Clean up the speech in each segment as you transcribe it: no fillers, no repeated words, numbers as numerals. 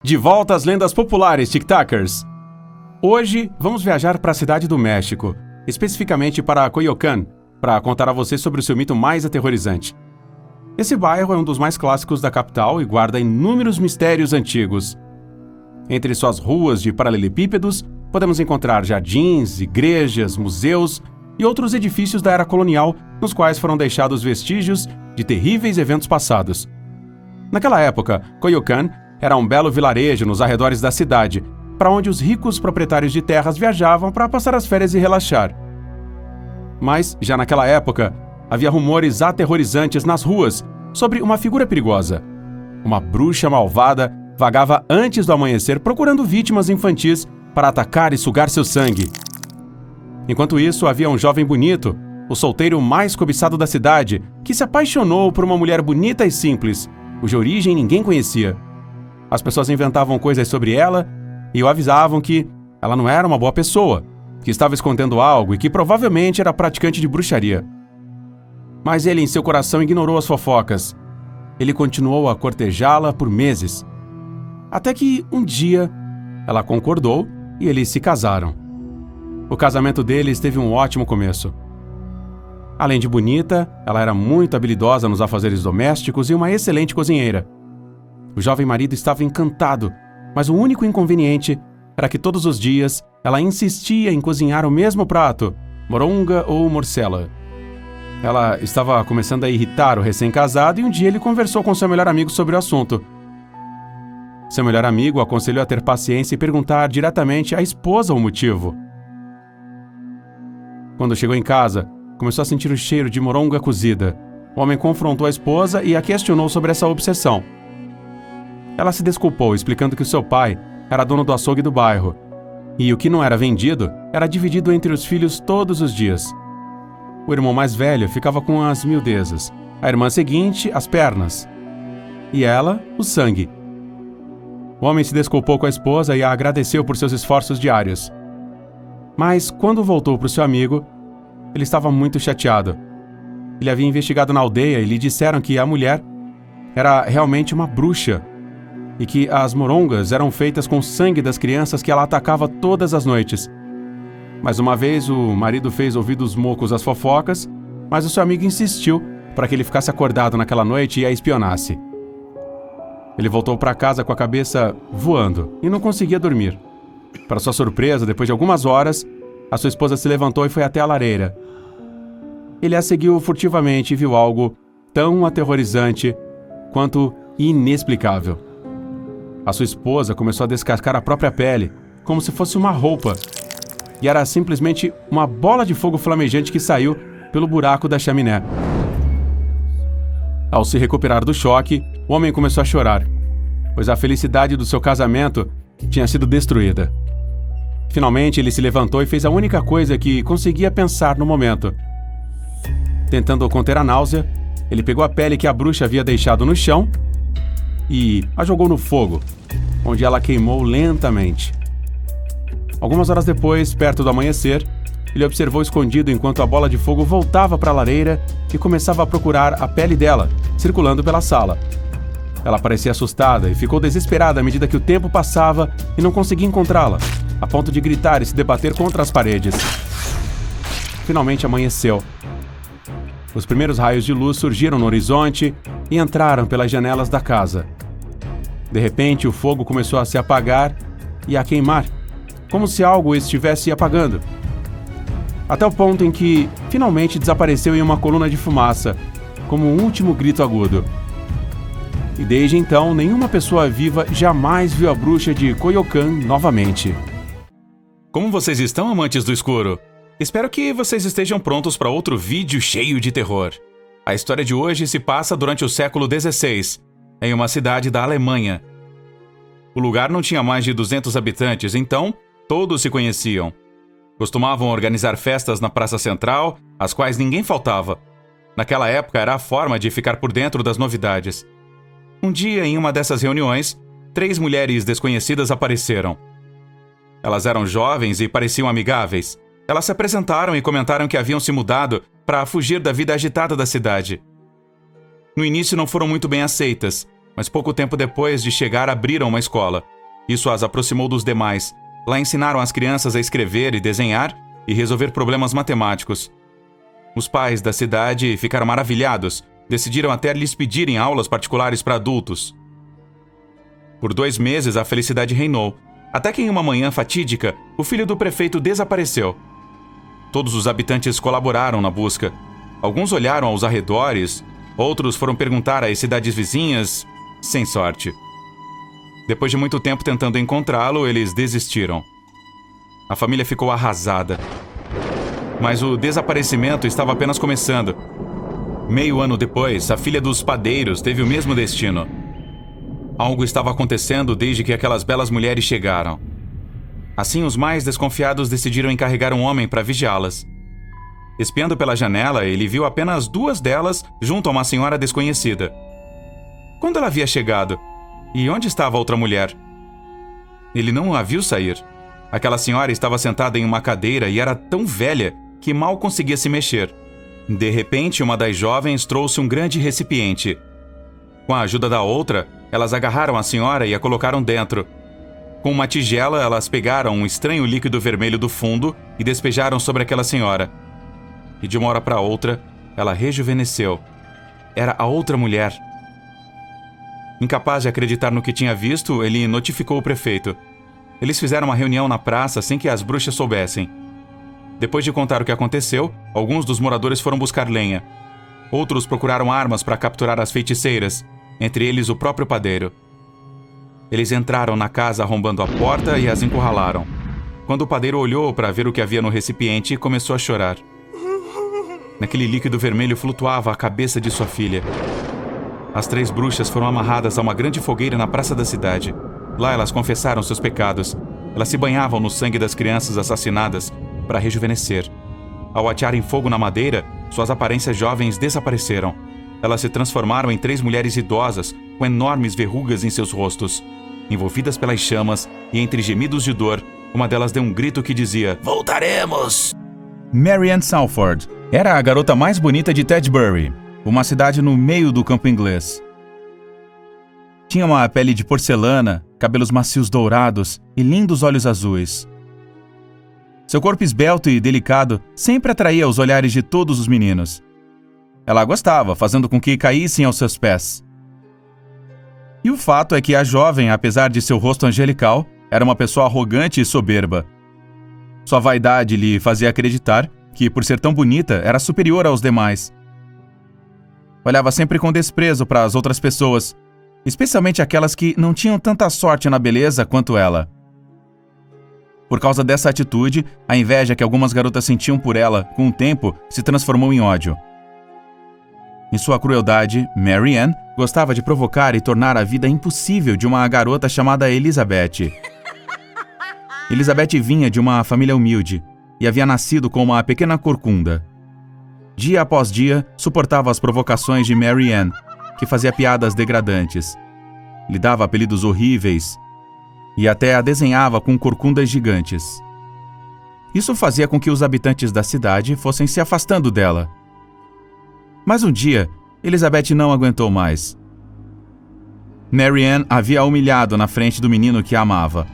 De volta às lendas populares, tic-tacers! Hoje vamos viajar para a cidade do México, especificamente para Coyoacán, para contar a você sobre o seu mito mais aterrorizante. Esse bairro é um dos mais clássicos da capital e guarda inúmeros mistérios antigos. Entre suas ruas de paralelepípedos, podemos encontrar jardins, igrejas, museus e outros edifícios da era colonial, nos quais foram deixados vestígios de terríveis eventos passados. Naquela época, Coyoacán era um belo vilarejo nos arredores da cidade, para onde os ricos proprietários de terras viajavam para passar as férias e relaxar. Mas, já naquela época, havia rumores aterrorizantes nas ruas sobre uma figura perigosa. Uma bruxa malvada vagava antes do amanhecer procurando vítimas infantis para atacar e sugar seu sangue. Enquanto isso, havia um jovem bonito, o solteiro mais cobiçado da cidade, que se apaixonou por uma mulher bonita e simples, cuja origem ninguém conhecia. As pessoas inventavam coisas sobre ela e o avisavam que ela não era uma boa pessoa, que estava escondendo algo e que provavelmente era praticante de bruxaria. Mas ele, em seu coração, ignorou as fofocas. Ele continuou a cortejá-la por meses. Até que, um dia, ela concordou e eles se casaram. O casamento deles teve um ótimo começo. Além de bonita, ela era muito habilidosa nos afazeres domésticos e uma excelente cozinheira. O jovem marido estava encantado, mas o único inconveniente era que todos os dias ela insistia em cozinhar o mesmo prato, moronga ou morcela. Ela estava começando a irritar o recém-casado e um dia ele conversou com seu melhor amigo sobre o assunto. Seu melhor amigo o aconselhou a ter paciência e perguntar diretamente à esposa o motivo. Quando chegou em casa, começou a sentir o cheiro de moronga cozida. O homem confrontou a esposa e a questionou sobre essa obsessão. Ela se desculpou, explicando que o seu pai era dono do açougue do bairro, e o que não era vendido era dividido entre os filhos todos os dias. O irmão mais velho ficava com as miudezas, a irmã seguinte, as pernas, e ela, o sangue. O homem se desculpou com a esposa e a agradeceu por seus esforços diários. Mas, quando voltou para o seu amigo, ele estava muito chateado. Ele havia investigado na aldeia e lhe disseram que a mulher era realmente uma bruxa, e que as morongas eram feitas com o sangue das crianças que ela atacava todas as noites. Mais uma vez, o marido fez ouvidos mocos às fofocas, mas o seu amigo insistiu para que ele ficasse acordado naquela noite e a espionasse. Ele voltou para casa com a cabeça voando e não conseguia dormir. Para sua surpresa, depois de algumas horas, a sua esposa se levantou e foi até a lareira. Ele a seguiu furtivamente e viu algo tão aterrorizante quanto inexplicável. A sua esposa começou a descascar a própria pele, como se fosse uma roupa, e era simplesmente uma bola de fogo flamejante que saiu pelo buraco da chaminé. Ao se recuperar do choque, o homem começou a chorar, pois a felicidade do seu casamento tinha sido destruída. Finalmente, ele se levantou e fez a única coisa que conseguia pensar no momento. Tentando conter a náusea, ele pegou a pele que a bruxa havia deixado no chão e a jogou no fogo, onde ela queimou lentamente. Algumas horas depois, perto do amanhecer, ele observou escondido enquanto a bola de fogo voltava para a lareira e começava a procurar a pele dela, circulando pela sala. Ela parecia assustada e ficou desesperada à medida que o tempo passava e não conseguia encontrá-la, a ponto de gritar e se debater contra as paredes. Finalmente amanheceu. Os primeiros raios de luz surgiram no horizonte e entraram pelas janelas da casa. De repente, o fogo começou a se apagar e a queimar, como se algo estivesse apagando. Até o ponto em que, finalmente, desapareceu em uma coluna de fumaça, como um último grito agudo. E desde então, nenhuma pessoa viva jamais viu a bruxa de Coyoacán novamente. Como vocês estão, amantes do escuro? Espero que vocês estejam prontos para outro vídeo cheio de terror. A história de hoje se passa durante o século XVI, em uma cidade da Alemanha. O lugar não tinha mais de 200 habitantes, então todos se conheciam. Costumavam organizar festas na praça central, às quais ninguém faltava. Naquela época era a forma de ficar por dentro das novidades. Um dia, em uma dessas reuniões, 3 mulheres desconhecidas apareceram. Elas eram jovens e pareciam amigáveis. Elas se apresentaram e comentaram que haviam se mudado para fugir da vida agitada da cidade. No início não foram muito bem aceitas, mas pouco tempo depois de chegar abriram uma escola. Isso as aproximou dos demais. Lá ensinaram as crianças a escrever e desenhar e resolver problemas matemáticos. Os pais da cidade ficaram maravilhados, decidiram até lhes pedirem aulas particulares para adultos. Por 2 meses a felicidade reinou, até que em uma manhã fatídica, o filho do prefeito desapareceu. Todos os habitantes colaboraram na busca. Alguns olharam aos arredores, outros foram perguntar às cidades vizinhas, sem sorte. Depois de muito tempo tentando encontrá-lo, eles desistiram. A família ficou arrasada. Mas o desaparecimento estava apenas começando. Meio ano depois, a filha dos padeiros teve o mesmo destino. Algo estava acontecendo desde que aquelas belas mulheres chegaram. Assim, os mais desconfiados decidiram encarregar um homem para vigiá-las. Espiando pela janela, ele viu apenas 2 delas junto a uma senhora desconhecida. Quando ela havia chegado? E onde estava a outra mulher? Ele não a viu sair. Aquela senhora estava sentada em uma cadeira e era tão velha que mal conseguia se mexer. De repente, uma das jovens trouxe um grande recipiente. Com a ajuda da outra, elas agarraram a senhora e a colocaram dentro. Com uma tigela, elas pegaram um estranho líquido vermelho do fundo e despejaram sobre aquela senhora. E de uma hora para outra, ela rejuvenesceu. Era a outra mulher. Incapaz de acreditar no que tinha visto, ele notificou o prefeito. Eles fizeram uma reunião na praça sem que as bruxas soubessem. Depois de contar o que aconteceu, alguns dos moradores foram buscar lenha. Outros procuraram armas para capturar as feiticeiras, entre eles o próprio padeiro. Eles entraram na casa arrombando a porta e as encurralaram. Quando o padeiro olhou para ver o que havia no recipiente, começou a chorar. Naquele líquido vermelho flutuava a cabeça de sua filha. As 3 bruxas foram amarradas a uma grande fogueira na praça da cidade. Lá elas confessaram seus pecados. Elas se banhavam no sangue das crianças assassinadas para rejuvenescer. Ao atearem fogo na madeira, suas aparências jovens desapareceram. Elas se transformaram em 3 mulheres idosas com enormes verrugas em seus rostos. Envolvidas pelas chamas e entre gemidos de dor, uma delas deu um grito que dizia: "Voltaremos!" Mary Ann Salford era a garota mais bonita de Tedbury, uma cidade no meio do campo inglês. Tinha uma pele de porcelana, cabelos macios dourados e lindos olhos azuis. Seu corpo esbelto e delicado sempre atraía os olhares de todos os meninos. Ela gostava, fazendo com que caíssem aos seus pés. E o fato é que a jovem, apesar de seu rosto angelical, era uma pessoa arrogante e soberba. Sua vaidade lhe fazia acreditar que, por ser tão bonita, era superior aos demais. Olhava sempre com desprezo para as outras pessoas, especialmente aquelas que não tinham tanta sorte na beleza quanto ela. Por causa dessa atitude, a inveja que algumas garotas sentiam por ela, com o tempo, se transformou em ódio. Em sua crueldade, Mary Ann gostava de provocar e tornar a vida impossível de uma garota chamada Elizabeth. Elizabeth vinha de uma família humilde e havia nascido com uma pequena corcunda. Dia após dia, suportava as provocações de Mary Ann, que fazia piadas degradantes. Lhe dava apelidos horríveis e até a desenhava com corcundas gigantes. Isso fazia com que os habitantes da cidade fossem se afastando dela. Mas um dia, Elizabeth não aguentou mais. Mary Ann havia a humilhado na frente do menino que a amava.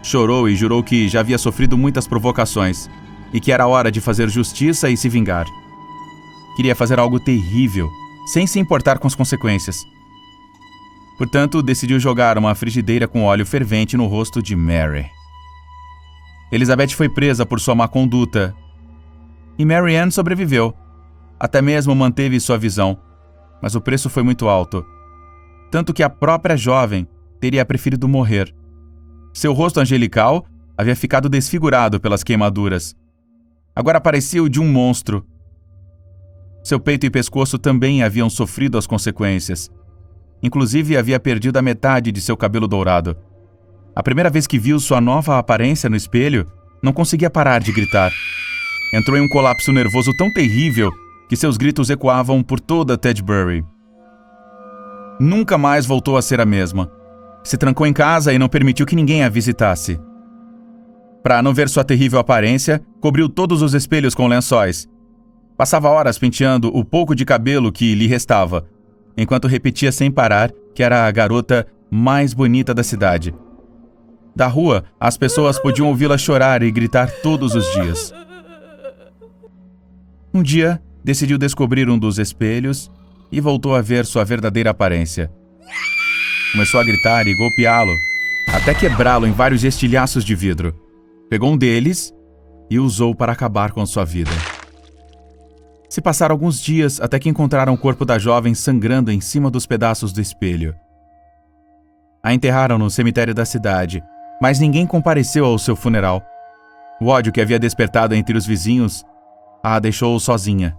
Chorou e jurou que já havia sofrido muitas provocações e que era hora de fazer justiça e se vingar. Queria fazer algo terrível, sem se importar com as consequências. Portanto, decidiu jogar uma frigideira com óleo fervente no rosto de Mary. Elizabeth foi presa por sua má conduta e Mary Ann sobreviveu. Até mesmo manteve sua visão, mas o preço foi muito alto. Tanto que a própria jovem teria preferido morrer. Seu rosto angelical havia ficado desfigurado pelas queimaduras. Agora parecia o de um monstro. Seu peito e pescoço também haviam sofrido as consequências. Inclusive havia perdido a metade de seu cabelo dourado. A primeira vez que viu sua nova aparência no espelho, não conseguia parar de gritar. Entrou em um colapso nervoso tão terrível que seus gritos ecoavam por toda Tedbury. Nunca mais voltou a ser a mesma. Se trancou em casa e não permitiu que ninguém a visitasse. Para não ver sua terrível aparência, cobriu todos os espelhos com lençóis. Passava horas penteando o pouco de cabelo que lhe restava. enquanto repetia sem parar que era a garota mais bonita da cidade. Da rua, as pessoas podiam ouvi-la chorar e gritar todos os dias. Um dia, decidiu descobrir um dos espelhos e voltou a ver sua verdadeira aparência. Começou a gritar e golpeá-lo, até quebrá-lo em vários estilhaços de vidro. Pegou um deles e o usou para acabar com sua vida. Se passaram alguns dias até que encontraram o corpo da jovem sangrando em cima dos pedaços do espelho. A enterraram no cemitério da cidade, mas ninguém compareceu ao seu funeral. O ódio que havia despertado entre os vizinhos a deixou sozinha.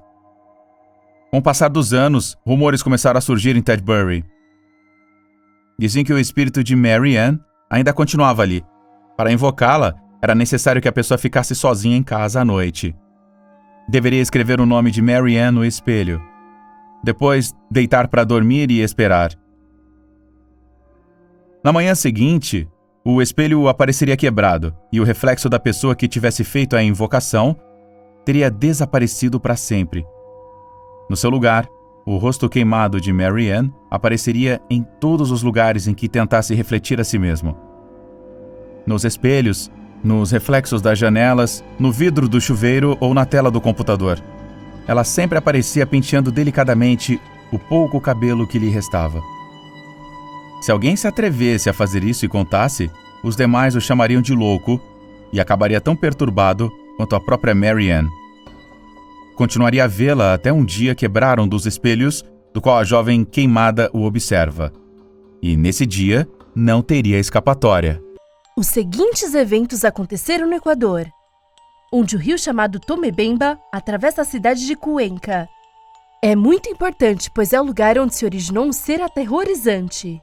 Com o passar dos anos, rumores começaram a surgir em Tedbury. Diziam que o espírito de Mary Ann ainda continuava ali. Para invocá-la, era necessário que a pessoa ficasse sozinha em casa à noite. Deveria escrever o nome de Mary Ann no espelho. Depois, deitar para dormir e esperar. Na manhã seguinte, o espelho apareceria quebrado e o reflexo da pessoa que tivesse feito a invocação teria desaparecido para sempre. No seu lugar, o rosto queimado de Mary Ann apareceria em todos os lugares em que tentasse refletir a si mesmo. Nos espelhos, nos reflexos das janelas, no vidro do chuveiro ou na tela do computador. Ela sempre aparecia penteando delicadamente o pouco cabelo que lhe restava. Se alguém se atrevesse a fazer isso e contasse, os demais o chamariam de louco e acabaria tão perturbado quanto a própria Mary Ann. Continuaria a vê-la até um dia quebraram um dos espelhos do qual a jovem queimada o observa. E nesse dia não teria escapatória. Os seguintes eventos aconteceram no Equador, onde o rio chamado Tomebemba atravessa a cidade de Cuenca. É muito importante, pois é o lugar onde se originou um ser aterrorizante.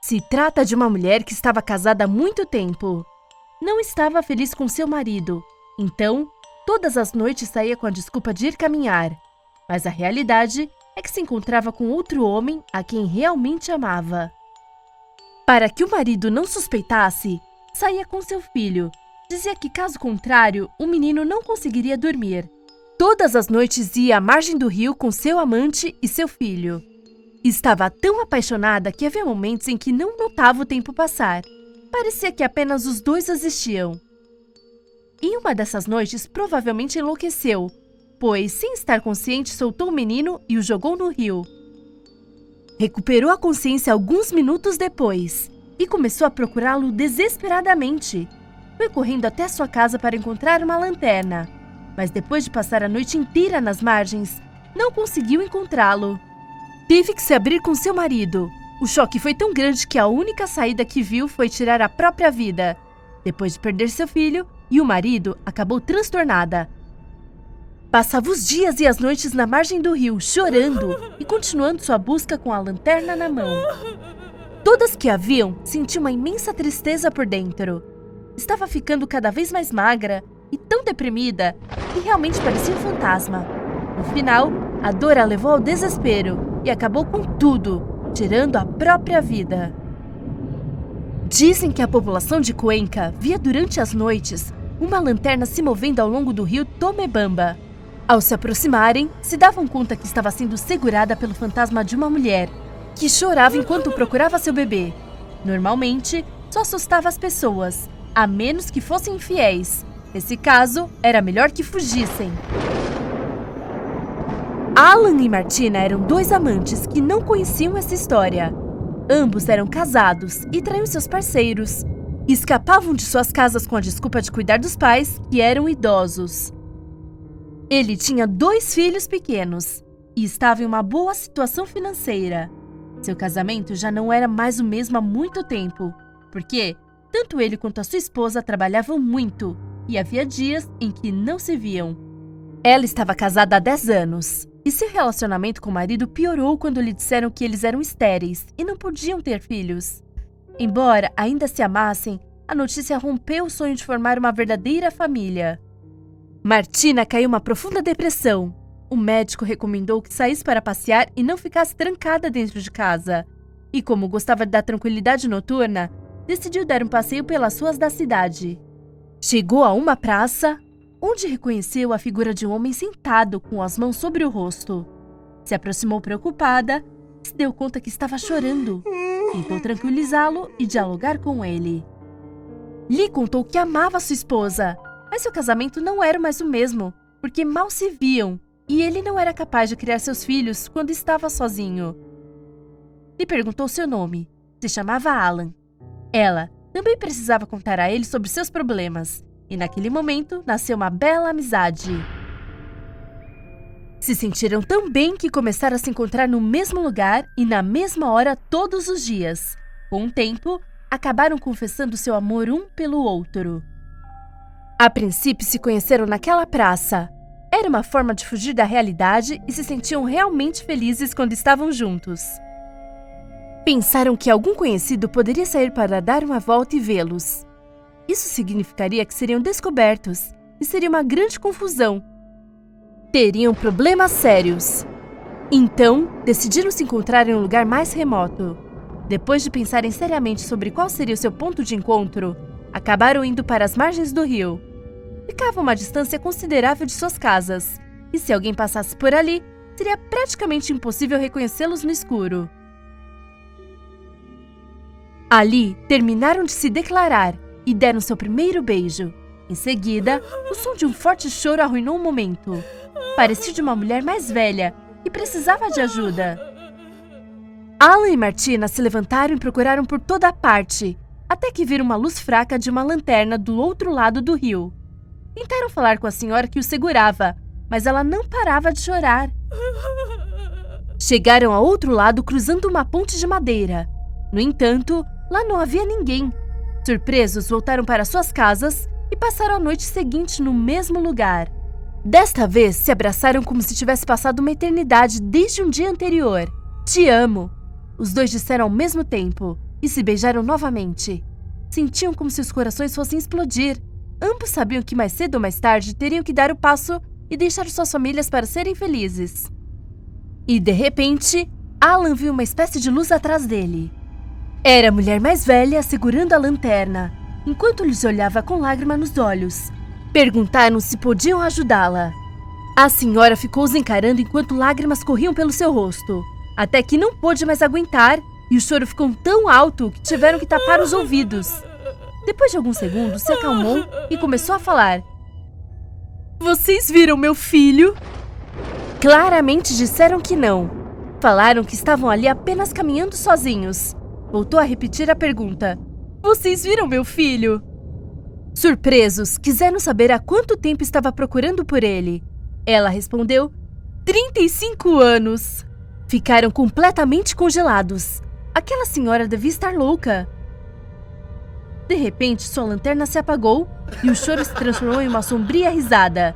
Se trata de uma mulher que estava casada há muito tempo. Não estava feliz com seu marido, então todas as noites saía com a desculpa de ir caminhar. Mas a realidade é que se encontrava com outro homem a quem realmente amava. Para que o marido não suspeitasse, saía com seu filho. Dizia que, caso contrário, o menino não conseguiria dormir. Todas as noites ia à margem do rio com seu amante e seu filho. Estava tão apaixonada que havia momentos em que não notava o tempo passar. Parecia que apenas os dois existiam. Em uma dessas noites, provavelmente enlouqueceu, pois, sem estar consciente, soltou o menino e o jogou no rio. Recuperou a consciência alguns minutos depois e começou a procurá-lo desesperadamente. Foi correndo até sua casa para encontrar uma lanterna, mas depois de passar a noite inteira nas margens, não conseguiu encontrá-lo. Teve que se abrir com seu marido. O choque foi tão grande que a única saída que viu foi tirar a própria vida. Depois de perder seu filho, e o marido acabou transtornada. Passava os dias e as noites na margem do rio, chorando e continuando sua busca com a lanterna na mão. Todas que a viam sentiam uma imensa tristeza por dentro. Estava ficando cada vez mais magra e tão deprimida que realmente parecia um fantasma. No final, a dor a levou ao desespero e acabou com tudo, tirando a própria vida. Dizem que a população de Cuenca via durante as noites uma lanterna se movendo ao longo do rio Tomebamba. Ao se aproximarem, se davam conta que estava sendo segurada pelo fantasma de uma mulher, que chorava enquanto procurava seu bebê. Normalmente, só assustava as pessoas, a menos que fossem infiéis. Nesse caso, era melhor que fugissem. Alan e Martina eram dois amantes que não conheciam essa história. Ambos eram casados e traíam seus parceiros. Escapavam de suas casas com a desculpa de cuidar dos pais, que eram idosos. Ele tinha 2 filhos pequenos e estava em uma boa situação financeira. Seu casamento já não era mais o mesmo há muito tempo, porque tanto ele quanto a sua esposa trabalhavam muito e havia dias em que não se viam. Ela estava casada há 10 anos e seu relacionamento com o marido piorou quando lhe disseram que eles eram estéreis e não podiam ter filhos. Embora ainda se amassem, a notícia rompeu o sonho de formar uma verdadeira família. Martina caiu em uma profunda depressão. O médico recomendou que saísse para passear e não ficasse trancada dentro de casa. E como gostava da tranquilidade noturna, decidiu dar um passeio pelas ruas da cidade. Chegou a uma praça, onde reconheceu a figura de um homem sentado com as mãos sobre o rosto. Se aproximou preocupada e se deu conta que estava chorando. Tentou tranquilizá-lo e dialogar com ele. Lee contou que amava sua esposa, mas seu casamento não era mais o mesmo, porque mal se viam e ele não era capaz de criar seus filhos quando estava sozinho. Lee perguntou seu nome. Se chamava Alan. Ela também precisava contar a ele sobre seus problemas, e naquele momento nasceu uma bela amizade. Se sentiram tão bem que começaram a se encontrar no mesmo lugar e na mesma hora todos os dias. Com o tempo, acabaram confessando seu amor um pelo outro. A princípio se conheceram naquela praça. Era uma forma de fugir da realidade e se sentiam realmente felizes quando estavam juntos. Pensaram que algum conhecido poderia sair para dar uma volta e vê-los. Isso significaria que seriam descobertos e seria uma grande confusão. Teriam problemas sérios. Então, decidiram se encontrar em um lugar mais remoto. Depois de pensarem seriamente sobre qual seria o seu ponto de encontro, acabaram indo para as margens do rio. Ficava uma distância considerável de suas casas, e se alguém passasse por ali, seria praticamente impossível reconhecê-los no escuro. Ali, terminaram de se declarar e deram seu primeiro beijo. Em seguida, o som de um forte choro arruinou o momento. Parecia de uma mulher mais velha que precisava de ajuda. Alan e Martina se levantaram e procuraram por toda parte, até que viram uma luz fraca de uma lanterna do outro lado do rio. Tentaram falar com a senhora que o segurava, mas ela não parava de chorar. Chegaram ao outro lado cruzando uma ponte de madeira. No entanto, lá não havia ninguém. Surpresos, voltaram para suas casas e passaram a noite seguinte no mesmo lugar. Desta vez, se abraçaram como se tivesse passado uma eternidade desde um dia anterior. Te amo! Os dois disseram ao mesmo tempo e se beijaram novamente. Sentiam como se os corações fossem explodir. Ambos sabiam que mais cedo ou mais tarde teriam que dar o passo e deixar suas famílias para serem felizes. E de repente, Alan viu uma espécie de luz atrás dele. Era a mulher mais velha segurando a lanterna, enquanto lhes olhava com lágrima nos olhos. Perguntaram se podiam ajudá-la. A senhora ficou os encarando enquanto lágrimas corriam pelo seu rosto, até que não pôde mais aguentar e o choro ficou tão alto que tiveram que tapar os ouvidos. Depois de alguns segundos, se acalmou e começou a falar. Vocês viram meu filho? Claramente disseram que não. Falaram que estavam ali apenas caminhando sozinhos. Voltou a repetir a pergunta. Vocês viram meu filho? Surpresos, quiseram saber há quanto tempo estava procurando por ele. Ela respondeu, 35 anos. Ficaram completamente congelados. Aquela senhora devia estar louca. De repente, sua lanterna se apagou e o choro se transformou em uma sombria risada.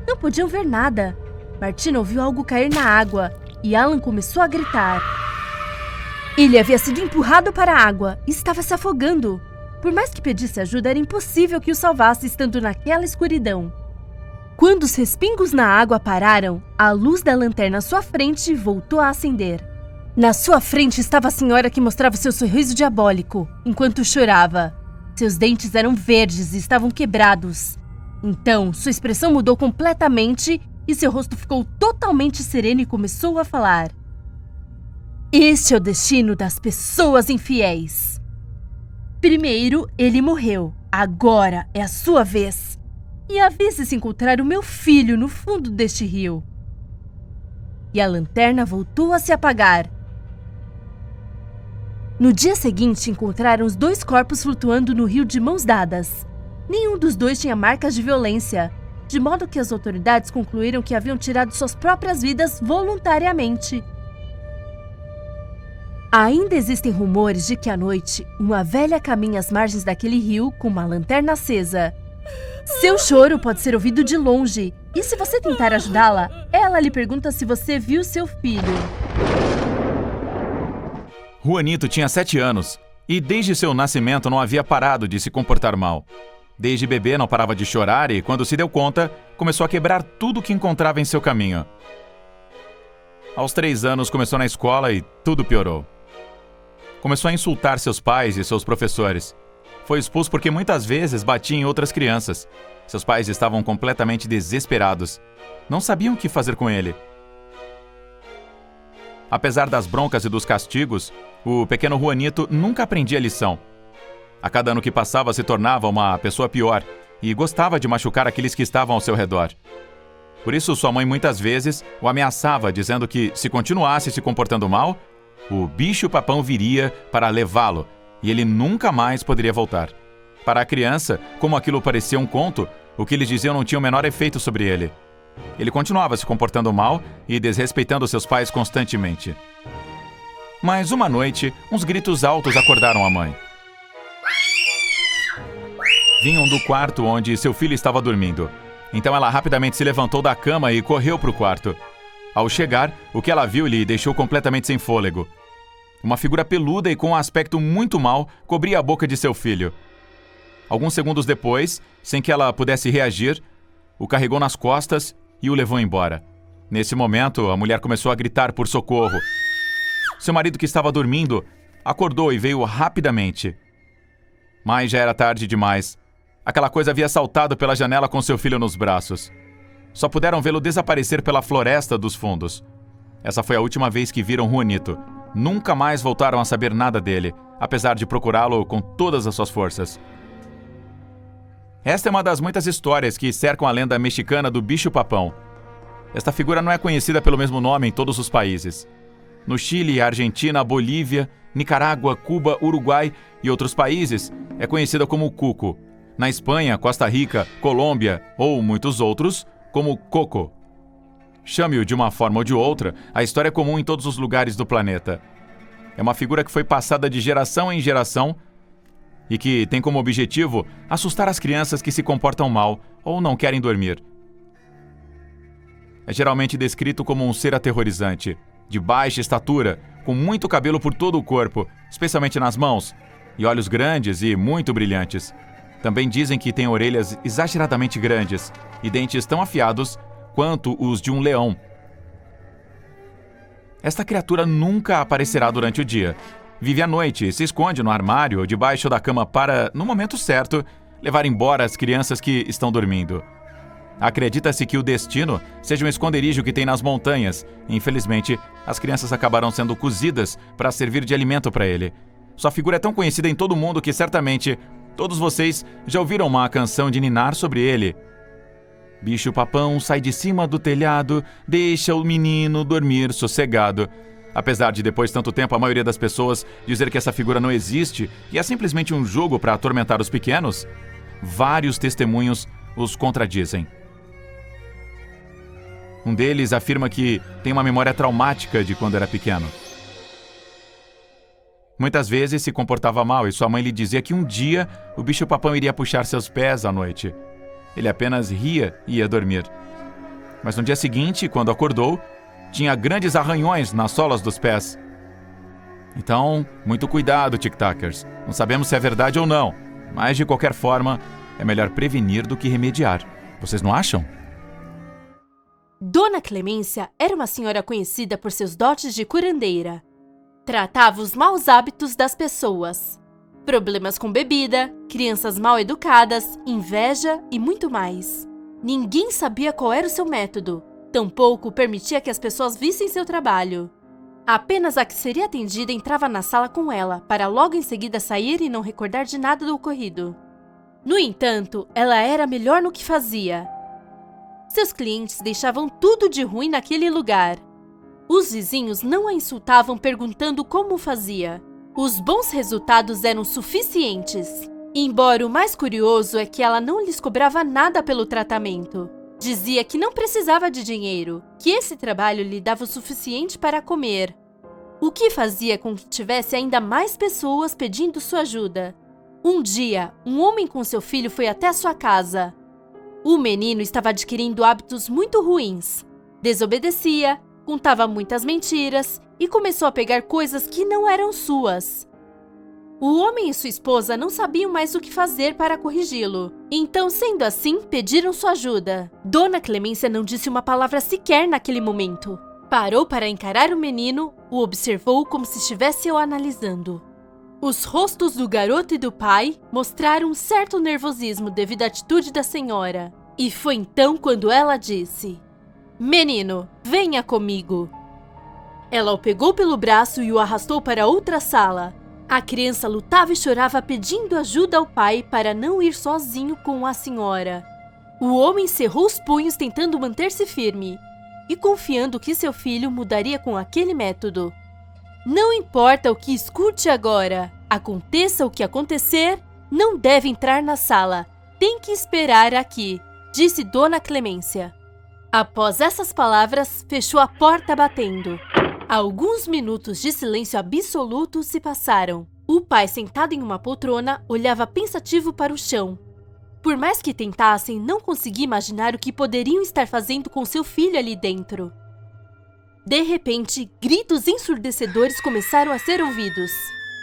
Não podiam ver nada. Martina ouviu algo cair na água e Alan começou a gritar. Ele havia sido empurrado para a água e estava se afogando. Por mais que pedisse ajuda, era impossível que o salvasse estando naquela escuridão. Quando os respingos na água pararam, a luz da lanterna à sua frente voltou a acender. Na sua frente estava a senhora que mostrava seu sorriso diabólico, enquanto chorava. Seus dentes eram verdes e estavam quebrados. Então, sua expressão mudou completamente e seu rosto ficou totalmente sereno e começou a falar. Este é o destino das pessoas infiéis. Primeiro, ele morreu. Agora é a sua vez. E a vez de se encontrar o meu filho no fundo deste rio. E a lanterna voltou a se apagar. No dia seguinte, encontraram os dois corpos flutuando no rio de mãos dadas. Nenhum dos dois tinha marcas de violência, de modo que as autoridades concluíram que haviam tirado suas próprias vidas voluntariamente. Ainda existem rumores de que à noite, uma velha caminha às margens daquele rio com uma lanterna acesa. Seu choro pode ser ouvido de longe, e se você tentar ajudá-la, ela lhe pergunta se você viu seu filho. Juanito tinha 7 anos e desde seu nascimento não havia parado de se comportar mal. Desde bebê não parava de chorar e, quando se deu conta, começou a quebrar tudo que encontrava em seu caminho. Aos 3 anos começou na escola e tudo piorou. Começou a insultar seus pais e seus professores. Foi expulso porque muitas vezes batia em outras crianças. Seus pais estavam completamente desesperados. Não sabiam o que fazer com ele. Apesar das broncas e dos castigos, o pequeno Juanito nunca aprendia a lição. A cada ano que passava se tornava uma pessoa pior e gostava de machucar aqueles que estavam ao seu redor. Por isso, sua mãe muitas vezes o ameaçava, dizendo que, se continuasse se comportando mal, o bicho-papão viria para levá-lo e ele nunca mais poderia voltar. Para a criança, como aquilo parecia um conto, o que eles diziam não tinha o menor efeito sobre ele. Ele continuava se comportando mal e desrespeitando seus pais constantemente. Mas uma noite, uns gritos altos acordaram a mãe. Vinham do quarto onde seu filho estava dormindo. Então ela rapidamente se levantou da cama e correu para o quarto. Ao chegar, o que ela viu lhe deixou completamente sem fôlego. Uma figura peluda e com um aspecto muito mau cobria a boca de seu filho. Alguns segundos depois, sem que ela pudesse reagir, o carregou nas costas e o levou embora. Nesse momento, a mulher começou a gritar por socorro. Seu marido, que estava dormindo, acordou e veio rapidamente. Mas já era tarde demais. Aquela coisa havia saltado pela janela com seu filho nos braços. Só puderam vê-lo desaparecer pela floresta dos fundos. Essa foi a última vez que viram Juanito. Nunca mais voltaram a saber nada dele, apesar de procurá-lo com todas as suas forças. Esta é uma das muitas histórias que cercam a lenda mexicana do bicho-papão. Esta figura não é conhecida pelo mesmo nome em todos os países. No Chile, Argentina, Bolívia, Nicarágua, Cuba, Uruguai e outros países, é conhecida como Cuco. Na Espanha, Costa Rica, Colômbia ou muitos outros, como Coco. Chame-o de uma forma ou de outra, a história é comum em todos os lugares do planeta. É uma figura que foi passada de geração em geração e que tem como objetivo assustar as crianças que se comportam mal ou não querem dormir. É geralmente descrito como um ser aterrorizante, de baixa estatura, com muito cabelo por todo o corpo, especialmente nas mãos, e olhos grandes e muito brilhantes. Também dizem que tem orelhas exageradamente grandes e dentes tão afiados quanto os de um leão. Esta criatura nunca aparecerá durante o dia. Vive à noite e se esconde no armário ou debaixo da cama para, no momento certo, levar embora as crianças que estão dormindo. Acredita-se que o destino seja um esconderijo que tem nas montanhas. Infelizmente, as crianças acabaram sendo cozidas para servir de alimento para ele. Sua figura é tão conhecida em todo o mundo que certamente todos vocês já ouviram uma canção de ninar sobre ele. Bicho-papão sai de cima do telhado, deixa o menino dormir sossegado. Apesar de, depois de tanto tempo, a maioria das pessoas dizer que essa figura não existe e é simplesmente um jogo para atormentar os pequenos, vários testemunhos os contradizem. Um deles afirma que tem uma memória traumática de quando era pequeno. Muitas vezes se comportava mal e sua mãe lhe dizia que um dia o bicho-papão iria puxar seus pés à noite. Ele apenas ria e ia dormir. Mas no dia seguinte, quando acordou, tinha grandes arranhões nas solas dos pés. Então, muito cuidado, tic-tacers. Não sabemos se é verdade ou não, mas de qualquer forma, é melhor prevenir do que remediar. Vocês não acham? Dona Clemência era uma senhora conhecida por seus dotes de curandeira. Tratava os maus hábitos das pessoas. Problemas com bebida, crianças mal educadas, inveja e muito mais. Ninguém sabia qual era o seu método. Tampouco permitia que as pessoas vissem seu trabalho. Apenas a que seria atendida entrava na sala com ela, para logo em seguida sair e não recordar de nada do ocorrido. No entanto, ela era melhor no que fazia. Seus clientes deixavam tudo de ruim naquele lugar. Os vizinhos não a insultavam perguntando como fazia. Os bons resultados eram suficientes. Embora o mais curioso é que ela não lhes cobrava nada pelo tratamento. Dizia que não precisava de dinheiro, que esse trabalho lhe dava o suficiente para comer. O que fazia com que tivesse ainda mais pessoas pedindo sua ajuda. Um dia, um homem com seu filho foi até a sua casa. O menino estava adquirindo hábitos muito ruins. Desobedecia, contava muitas mentiras e começou a pegar coisas que não eram suas. O homem e sua esposa não sabiam mais o que fazer para corrigi-lo. Então, sendo assim, pediram sua ajuda. Dona Clemência não disse uma palavra sequer naquele momento. Parou para encarar o menino, o observou como se estivesse o analisando. Os rostos do garoto e do pai mostraram um certo nervosismo devido à atitude da senhora. E foi então quando ela disse: "Menino, venha comigo." Ela o pegou pelo braço e o arrastou para outra sala. A criança lutava e chorava pedindo ajuda ao pai para não ir sozinho com a senhora. O homem cerrou os punhos tentando manter-se firme e confiando que seu filho mudaria com aquele método. Não importa o que escute agora, aconteça o que acontecer, não deve entrar na sala. Tem que esperar aqui, disse Dona Clemência. Após essas palavras, fechou a porta batendo. Alguns minutos de silêncio absoluto se passaram. O pai, sentado em uma poltrona, olhava pensativo para o chão. Por mais que tentassem, não conseguia imaginar o que poderiam estar fazendo com seu filho ali dentro. De repente, gritos ensurdecedores começaram a ser ouvidos.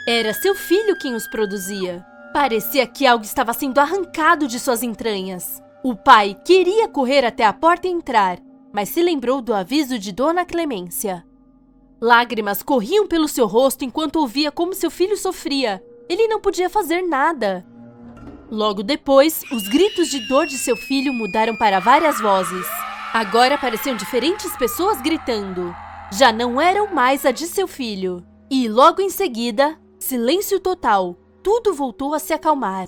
Era seu filho quem os produzia. Parecia que algo estava sendo arrancado de suas entranhas. O pai queria correr até a porta e entrar, mas se lembrou do aviso de Dona Clemência. Lágrimas corriam pelo seu rosto enquanto ouvia como seu filho sofria. Ele não podia fazer nada. Logo depois, os gritos de dor de seu filho mudaram para várias vozes. Agora pareciam diferentes pessoas gritando. Já não eram mais a de seu filho. E logo em seguida, silêncio total. Tudo voltou a se acalmar.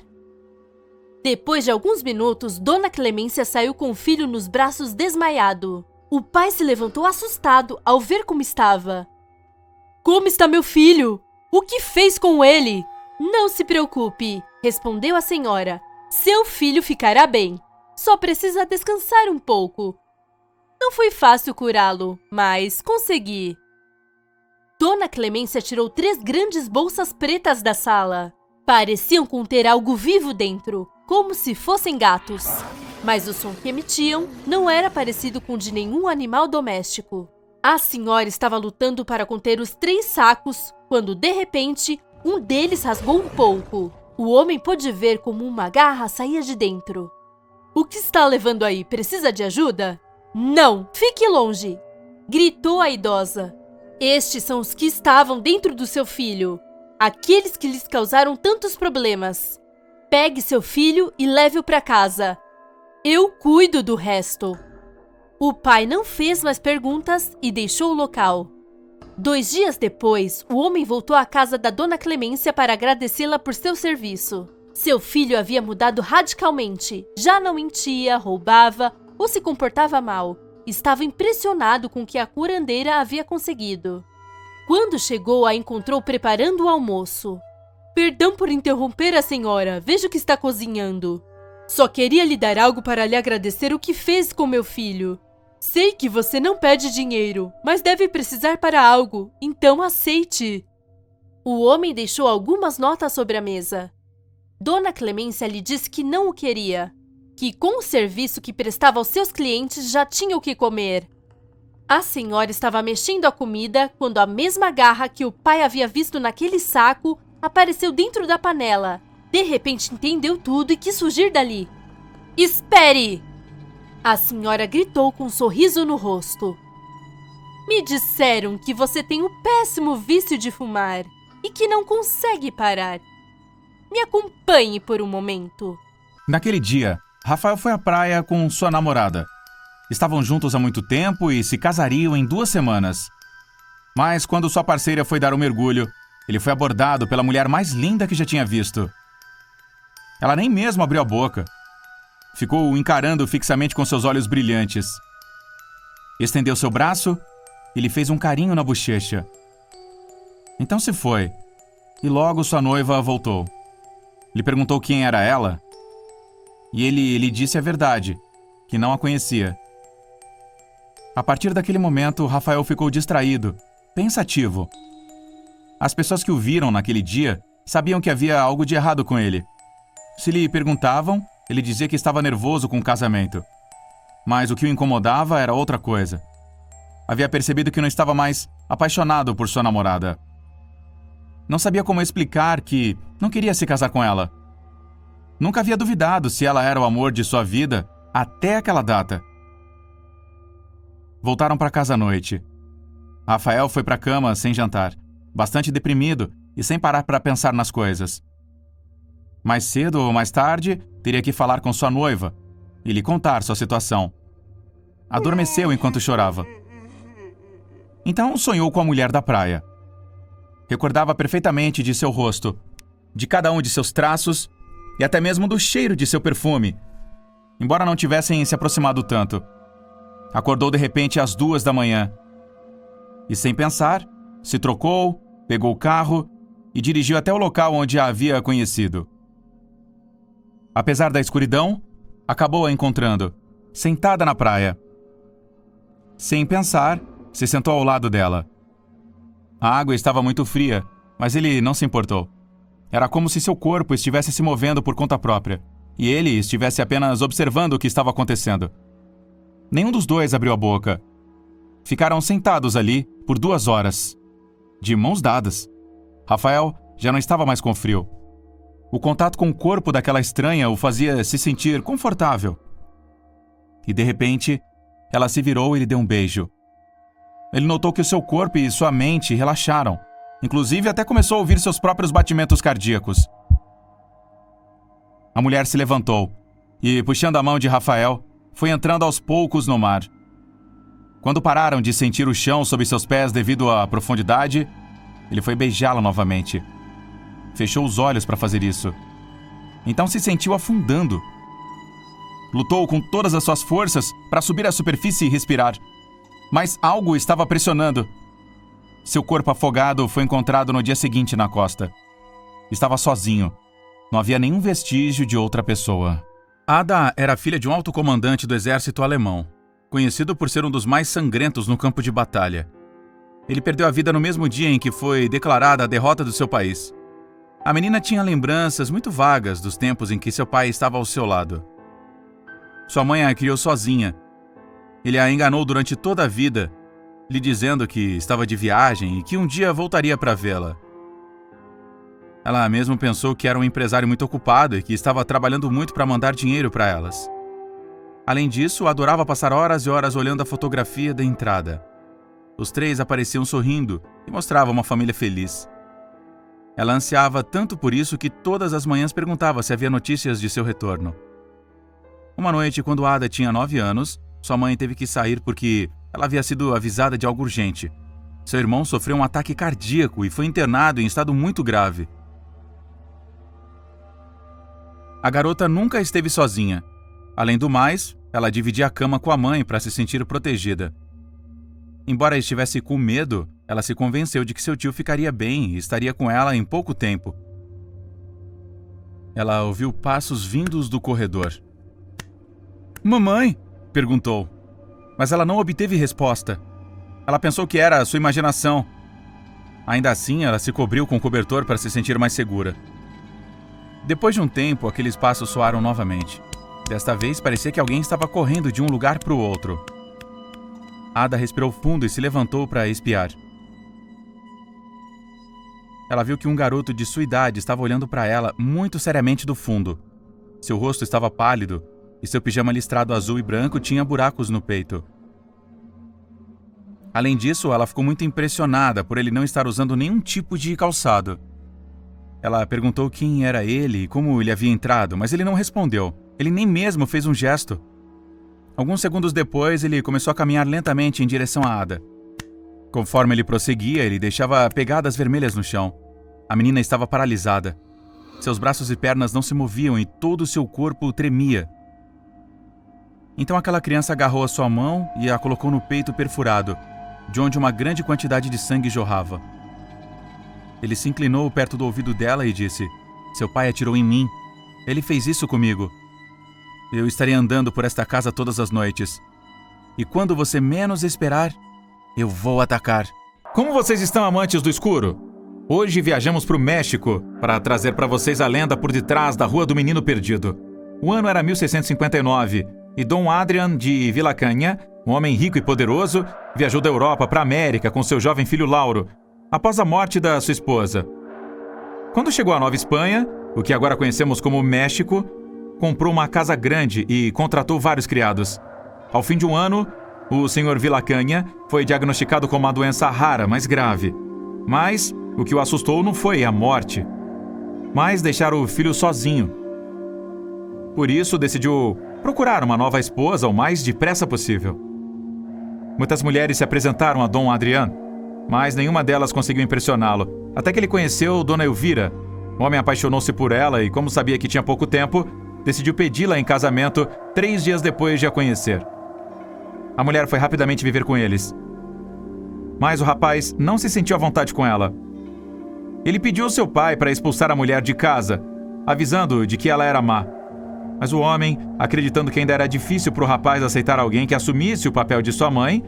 Depois de alguns minutos, Dona Clemência saiu com o filho nos braços desmaiado. O pai se levantou assustado ao ver como estava. Como está meu filho? O que fez com ele? Não se preocupe, respondeu a senhora. Seu filho ficará bem. Só precisa descansar um pouco. Não foi fácil curá-lo, mas consegui. Dona Clemência tirou 3 grandes bolsas pretas da sala. Pareciam conter algo vivo dentro, como se fossem gatos. Mas o som que emitiam não era parecido com o de nenhum animal doméstico. A senhora estava lutando para conter os 3 sacos, quando, de repente, um deles rasgou um pouco. O homem pôde ver como uma garra saía de dentro. O que está levando aí? Precisa de ajuda? Não, fique longe! Gritou a idosa. Estes são os que estavam dentro do seu filho. Aqueles que lhes causaram tantos problemas. Pegue seu filho e leve-o para casa. Eu cuido do resto. O pai não fez mais perguntas e deixou o local. 2 dias depois, o homem voltou à casa da Dona Clemência para agradecê-la por seu serviço. Seu filho havia mudado radicalmente. Já não mentia, roubava ou se comportava mal. Estava impressionado com o que a curandeira havia conseguido. Quando chegou, a encontrou preparando o almoço. Perdão por interromper a senhora, vejo que está cozinhando. Só queria lhe dar algo para lhe agradecer o que fez com meu filho. Sei que você não pede dinheiro, mas deve precisar para algo, então aceite. O homem deixou algumas notas sobre a mesa. Dona Clemência lhe disse que não o queria, que com o serviço que prestava aos seus clientes já tinha o que comer. A senhora estava mexendo a comida quando a mesma garra que o pai havia visto naquele saco apareceu dentro da panela. De repente entendeu tudo e quis fugir dali. Espere! A senhora gritou com um sorriso no rosto. Me disseram que você tem o péssimo vício de fumar e que não consegue parar. Me acompanhe por um momento. Naquele dia, Rafael foi à praia com sua namorada. Estavam juntos há muito tempo e se casariam em 2 semanas. Mas quando sua parceira foi dar um mergulho, ele foi abordado pela mulher mais linda que já tinha visto. Ela nem mesmo abriu a boca. Ficou o encarando fixamente com seus olhos brilhantes. Estendeu seu braço e lhe fez um carinho na bochecha. Então se foi, e logo sua noiva voltou. Lhe perguntou quem era ela, e ele lhe disse a verdade, que não a conhecia. A partir daquele momento, Rafael ficou distraído, pensativo. As pessoas que o viram naquele dia sabiam que havia algo de errado com ele. Se lhe perguntavam, ele dizia que estava nervoso com o casamento. Mas o que o incomodava era outra coisa. Havia percebido que não estava mais apaixonado por sua namorada. Não sabia como explicar que não queria se casar com ela. Nunca havia duvidado se ela era o amor de sua vida até aquela data. Voltaram para casa à noite. Rafael foi para a cama sem jantar, bastante deprimido e sem parar para pensar nas coisas. Mais cedo ou mais tarde, teria que falar com sua noiva e lhe contar sua situação. Adormeceu enquanto chorava. Então sonhou com a mulher da praia. Recordava perfeitamente de seu rosto, de cada um de seus traços e até mesmo do cheiro de seu perfume, embora não tivessem se aproximado tanto. Acordou de repente às 2 da manhã. E sem pensar, se trocou, pegou o carro e dirigiu até o local onde a havia conhecido. Apesar da escuridão, acabou a encontrando, sentada na praia. Sem pensar, se sentou ao lado dela. A água estava muito fria, mas ele não se importou. Era como se seu corpo estivesse se movendo por conta própria, e ele estivesse apenas observando o que estava acontecendo. Nenhum dos dois abriu a boca. Ficaram sentados ali por 2 horas, de mãos dadas. Rafael já não estava mais com frio. O contato com o corpo daquela estranha o fazia se sentir confortável. E de repente, ela se virou e lhe deu um beijo. Ele notou que o seu corpo e sua mente relaxaram. Inclusive, até começou a ouvir seus próprios batimentos cardíacos. A mulher se levantou e, puxando a mão de Rafael, foi entrando aos poucos no mar. Quando pararam de sentir o chão sob seus pés devido à profundidade, ele foi beijá-la novamente. Fechou os olhos para fazer isso. Então se sentiu afundando. Lutou com todas as suas forças para subir à superfície e respirar. Mas algo estava pressionando. Seu corpo afogado foi encontrado no dia seguinte na costa. Estava sozinho. Não havia nenhum vestígio de outra pessoa. Ada era filha de um alto comandante do exército alemão, conhecido por ser um dos mais sangrentos no campo de batalha. Ele perdeu a vida no mesmo dia em que foi declarada a derrota do seu país. A menina tinha lembranças muito vagas dos tempos em que seu pai estava ao seu lado. Sua mãe a criou sozinha. Ele a enganou durante toda a vida, lhe dizendo que estava de viagem e que um dia voltaria para vê-la. Ela mesmo pensou que era um empresário muito ocupado e que estava trabalhando muito para mandar dinheiro para elas. Além disso, adorava passar horas e horas olhando a fotografia da entrada. Os 3 apareciam sorrindo e mostravam uma família feliz. Ela ansiava tanto por isso que todas as manhãs perguntava se havia notícias de seu retorno. Uma noite, quando Ada tinha 9 anos, sua mãe teve que sair porque ela havia sido avisada de algo urgente. Seu irmão sofreu um ataque cardíaco e foi internado em estado muito grave. A garota nunca esteve sozinha. Além do mais, ela dividia a cama com a mãe para se sentir protegida. Embora estivesse com medo, ela se convenceu de que seu tio ficaria bem e estaria com ela em pouco tempo. Ela ouviu passos vindos do corredor. "Mamãe?" perguntou, mas ela não obteve resposta. Ela pensou que era a sua imaginação. Ainda assim, ela se cobriu com o cobertor para se sentir mais segura. Depois de um tempo, aqueles passos soaram novamente. Desta vez, parecia que alguém estava correndo de um lugar para o outro. Ada respirou fundo e se levantou para espiar. Ela viu que um garoto de sua idade estava olhando para ela muito seriamente do fundo. Seu rosto estava pálido e seu pijama listrado azul e branco tinha buracos no peito. Além disso, ela ficou muito impressionada por ele não estar usando nenhum tipo de calçado. Ela perguntou quem era ele e como ele havia entrado, mas ele não respondeu. Ele nem mesmo fez um gesto. Alguns segundos depois, ele começou a caminhar lentamente em direção a Ada. Conforme ele prosseguia, ele deixava pegadas vermelhas no chão. A menina estava paralisada. Seus braços e pernas não se moviam e todo o seu corpo tremia. Então aquela criança agarrou a sua mão e a colocou no peito perfurado, de onde uma grande quantidade de sangue jorrava. Ele se inclinou perto do ouvido dela e disse: "Seu pai atirou em mim. Ele fez isso comigo. Eu estarei andando por esta casa todas as noites. E quando você menos esperar, eu vou atacar." Como vocês estão, amantes do escuro? Hoje viajamos para o México para trazer para vocês a lenda por detrás da Rua do Menino Perdido. O ano era 1659 e Dom Adrian de Villacaña, um homem rico e poderoso, viajou da Europa para a América com seu jovem filho Lauro, após a morte da sua esposa. Quando chegou à Nova Espanha, o que agora conhecemos como México, comprou uma casa grande e contratou vários criados. Ao fim de um ano, o Sr. Villacaña foi diagnosticado com uma doença rara, mas grave. Mas o que o assustou não foi a morte, mas deixar o filho sozinho. Por isso, decidiu procurar uma nova esposa o mais depressa possível. Muitas mulheres se apresentaram a Dom Adrian, mas nenhuma delas conseguiu impressioná-lo, até que ele conheceu Dona Elvira. O homem apaixonou-se por ela e, como sabia que tinha pouco tempo, decidiu pedi-la em casamento 3 dias depois de a conhecer. A mulher foi rapidamente viver com eles. Mas o rapaz não se sentiu à vontade com ela. Ele pediu ao seu pai para expulsar a mulher de casa, avisando-o de que ela era má. Mas o homem, acreditando que ainda era difícil para o rapaz aceitar alguém que assumisse o papel de sua mãe,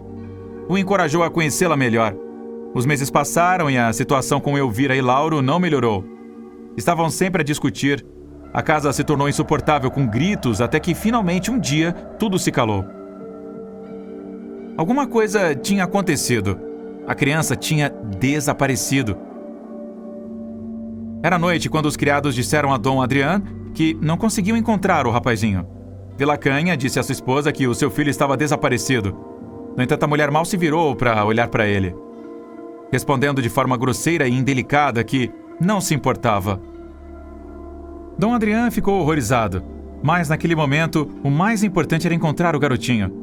o encorajou a conhecê-la melhor. Os meses passaram e a situação com Elvira e Lauro não melhorou. Estavam sempre a discutir. A casa se tornou insuportável com gritos até que finalmente um dia tudo se calou. Alguma coisa tinha acontecido. A criança tinha desaparecido. Era noite quando os criados disseram a Dom Adrian que não conseguiam encontrar o rapazinho. Vilacanha disse à sua esposa que o seu filho estava desaparecido. No entanto, a mulher mal se virou para olhar para ele, respondendo de forma grosseira e indelicada que não se importava. Dom Adrian ficou horrorizado, mas naquele momento o mais importante era encontrar o garotinho.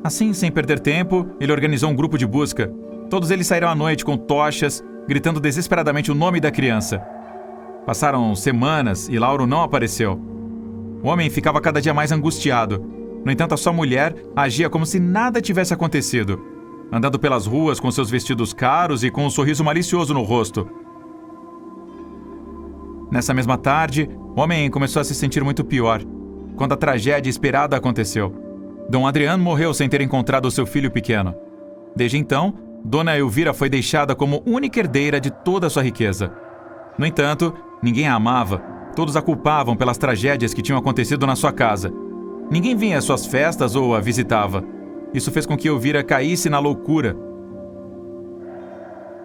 Assim, sem perder tempo, ele organizou um grupo de busca. Todos eles saíram à noite com tochas, gritando desesperadamente o nome da criança. Passaram semanas e Lauro não apareceu. O homem ficava cada dia mais angustiado. No entanto, a sua mulher agia como se nada tivesse acontecido, andando pelas ruas com seus vestidos caros e com um sorriso malicioso no rosto. Nessa mesma tarde, o homem começou a se sentir muito pior, quando a tragédia esperada aconteceu. Dom Adrian morreu sem ter encontrado seu filho pequeno. Desde então, Dona Elvira foi deixada como única herdeira de toda a sua riqueza. No entanto, ninguém a amava. Todos a culpavam pelas tragédias que tinham acontecido na sua casa. Ninguém vinha às suas festas ou a visitava. Isso fez com que Elvira caísse na loucura.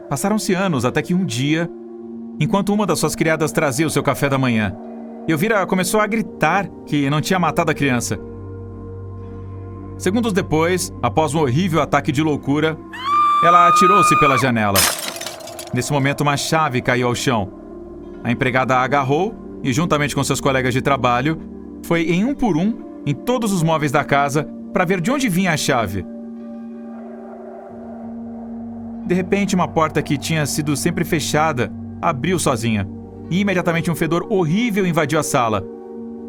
Passaram-se anos até que um dia, enquanto uma das suas criadas trazia o seu café da manhã, Elvira começou a gritar que não tinha matado a criança. Segundos depois, após um horrível ataque de loucura, ela atirou-se pela janela. Nesse momento, uma chave caiu ao chão. A empregada a agarrou e, juntamente com seus colegas de trabalho, foi em um por um em todos os móveis da casa para ver de onde vinha a chave. De repente, uma porta que tinha sido sempre fechada abriu sozinha e imediatamente um fedor horrível invadiu a sala.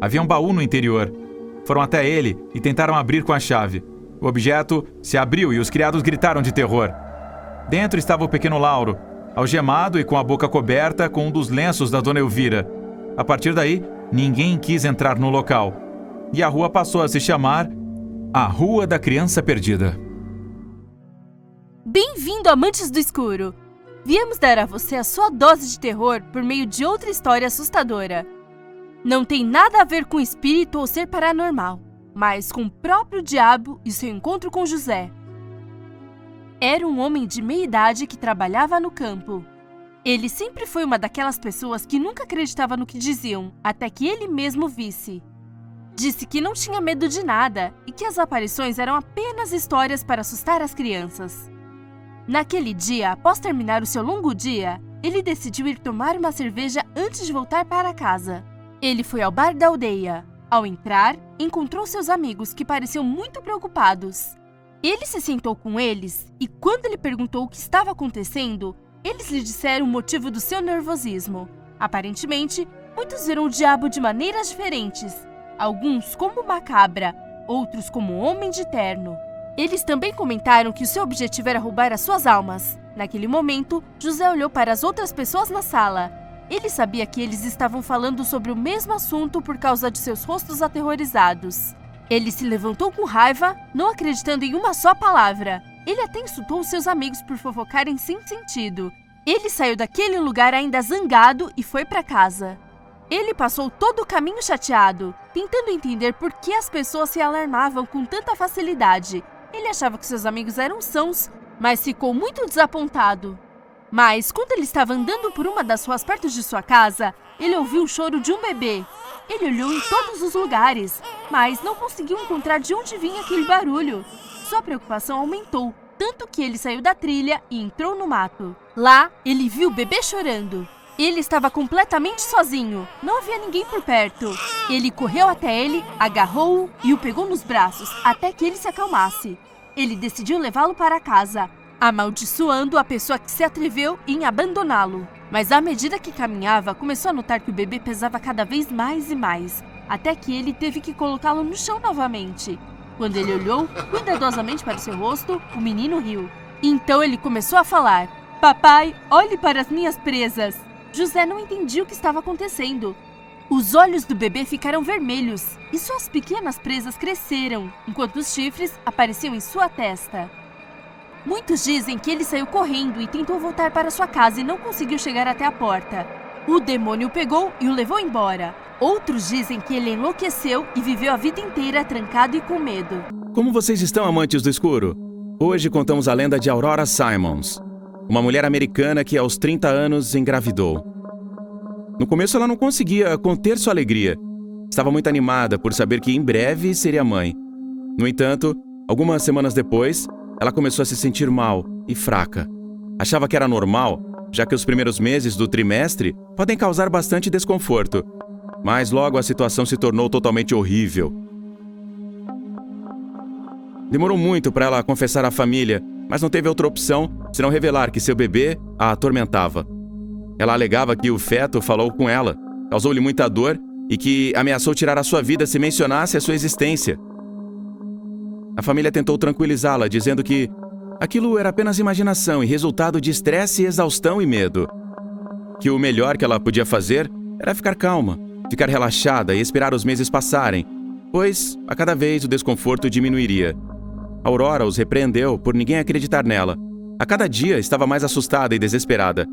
Havia um baú no interior. Foram até ele e tentaram abrir com a chave. O objeto se abriu e os criados gritaram de terror. Dentro estava o pequeno Lauro, algemado e com a boca coberta com um dos lenços da Dona Elvira. A partir daí, ninguém quis entrar no local. E a rua passou a se chamar a Rua da Criança Perdida. Bem-vindo, amantes do escuro! Viemos dar a você a sua dose de terror por meio de outra história assustadora. Não tem nada a ver com espírito ou ser paranormal, mas com o próprio diabo e seu encontro com José. Era um homem de meia idade que trabalhava no campo. Ele sempre foi uma daquelas pessoas que nunca acreditava no que diziam, até que ele mesmo visse. Disse que não tinha medo de nada e que as aparições eram apenas histórias para assustar as crianças. Naquele dia, após terminar o seu longo dia, ele decidiu ir tomar uma cerveja antes de voltar para casa. Ele foi ao bar da aldeia. Ao entrar, encontrou seus amigos que pareciam muito preocupados. Ele se sentou com eles e, quando ele perguntou o que estava acontecendo, eles lhe disseram o motivo do seu nervosismo. Aparentemente, muitos viram o diabo de maneiras diferentes. Alguns como uma cabra, outros como um homem de terno. Eles também comentaram que o seu objetivo era roubar as suas almas. Naquele momento, José olhou para as outras pessoas na sala. Ele sabia que eles estavam falando sobre o mesmo assunto por causa de seus rostos aterrorizados. Ele se levantou com raiva, não acreditando em uma só palavra. Ele até insultou seus amigos por fofocarem sem sentido. Ele saiu daquele lugar ainda zangado e foi para casa. Ele passou todo o caminho chateado, tentando entender por que as pessoas se alarmavam com tanta facilidade. Ele achava que seus amigos eram sãos, mas ficou muito desapontado. Mas, quando ele estava andando por uma das ruas perto de sua casa, ele ouviu o choro de um bebê. Ele olhou em todos os lugares, mas não conseguiu encontrar de onde vinha aquele barulho. Sua preocupação aumentou, tanto que ele saiu da trilha e entrou no mato. Lá, ele viu o bebê chorando. Ele estava completamente sozinho, não havia ninguém por perto. Ele correu até ele, agarrou-o e o pegou nos braços até que ele se acalmasse. Ele decidiu levá-lo para casa, amaldiçoando a pessoa que se atreveu em abandoná-lo. Mas à medida que caminhava, começou a notar que o bebê pesava cada vez mais e mais, até que ele teve que colocá-lo no chão novamente. Quando ele olhou cuidadosamente para o seu rosto, o menino riu. Então ele começou a falar: "Papai, olhe para as minhas presas." José não entendia o que estava acontecendo. Os olhos do bebê ficaram vermelhos e suas pequenas presas cresceram, enquanto os chifres apareciam em sua testa. Muitos dizem que ele saiu correndo e tentou voltar para sua casa e não conseguiu chegar até a porta. O demônio o pegou e o levou embora. Outros dizem que ele enlouqueceu e viveu a vida inteira trancado e com medo. Como vocês estão, amantes do escuro? Hoje contamos a lenda de Aurora Simons, uma mulher americana que aos 30 anos engravidou. No começo ela não conseguia conter sua alegria. Estava muito animada por saber que em breve seria mãe. No entanto, algumas semanas depois, ela começou a se sentir mal e fraca. Achava que era normal, já que os primeiros meses do trimestre podem causar bastante desconforto. Mas logo a situação se tornou totalmente horrível. Demorou muito para ela confessar à família, mas não teve outra opção senão revelar que seu bebê a atormentava. Ela alegava que o feto falou com ela, causou-lhe muita dor e que ameaçou tirar a sua vida se mencionasse a sua existência. A família tentou tranquilizá-la, dizendo que aquilo era apenas imaginação e resultado de estresse, exaustão e medo. Que o melhor que ela podia fazer era ficar calma, ficar relaxada e esperar os meses passarem, pois a cada vez o desconforto diminuiria. Aurora os repreendeu por ninguém acreditar nela. A cada dia estava mais assustada e desesperada.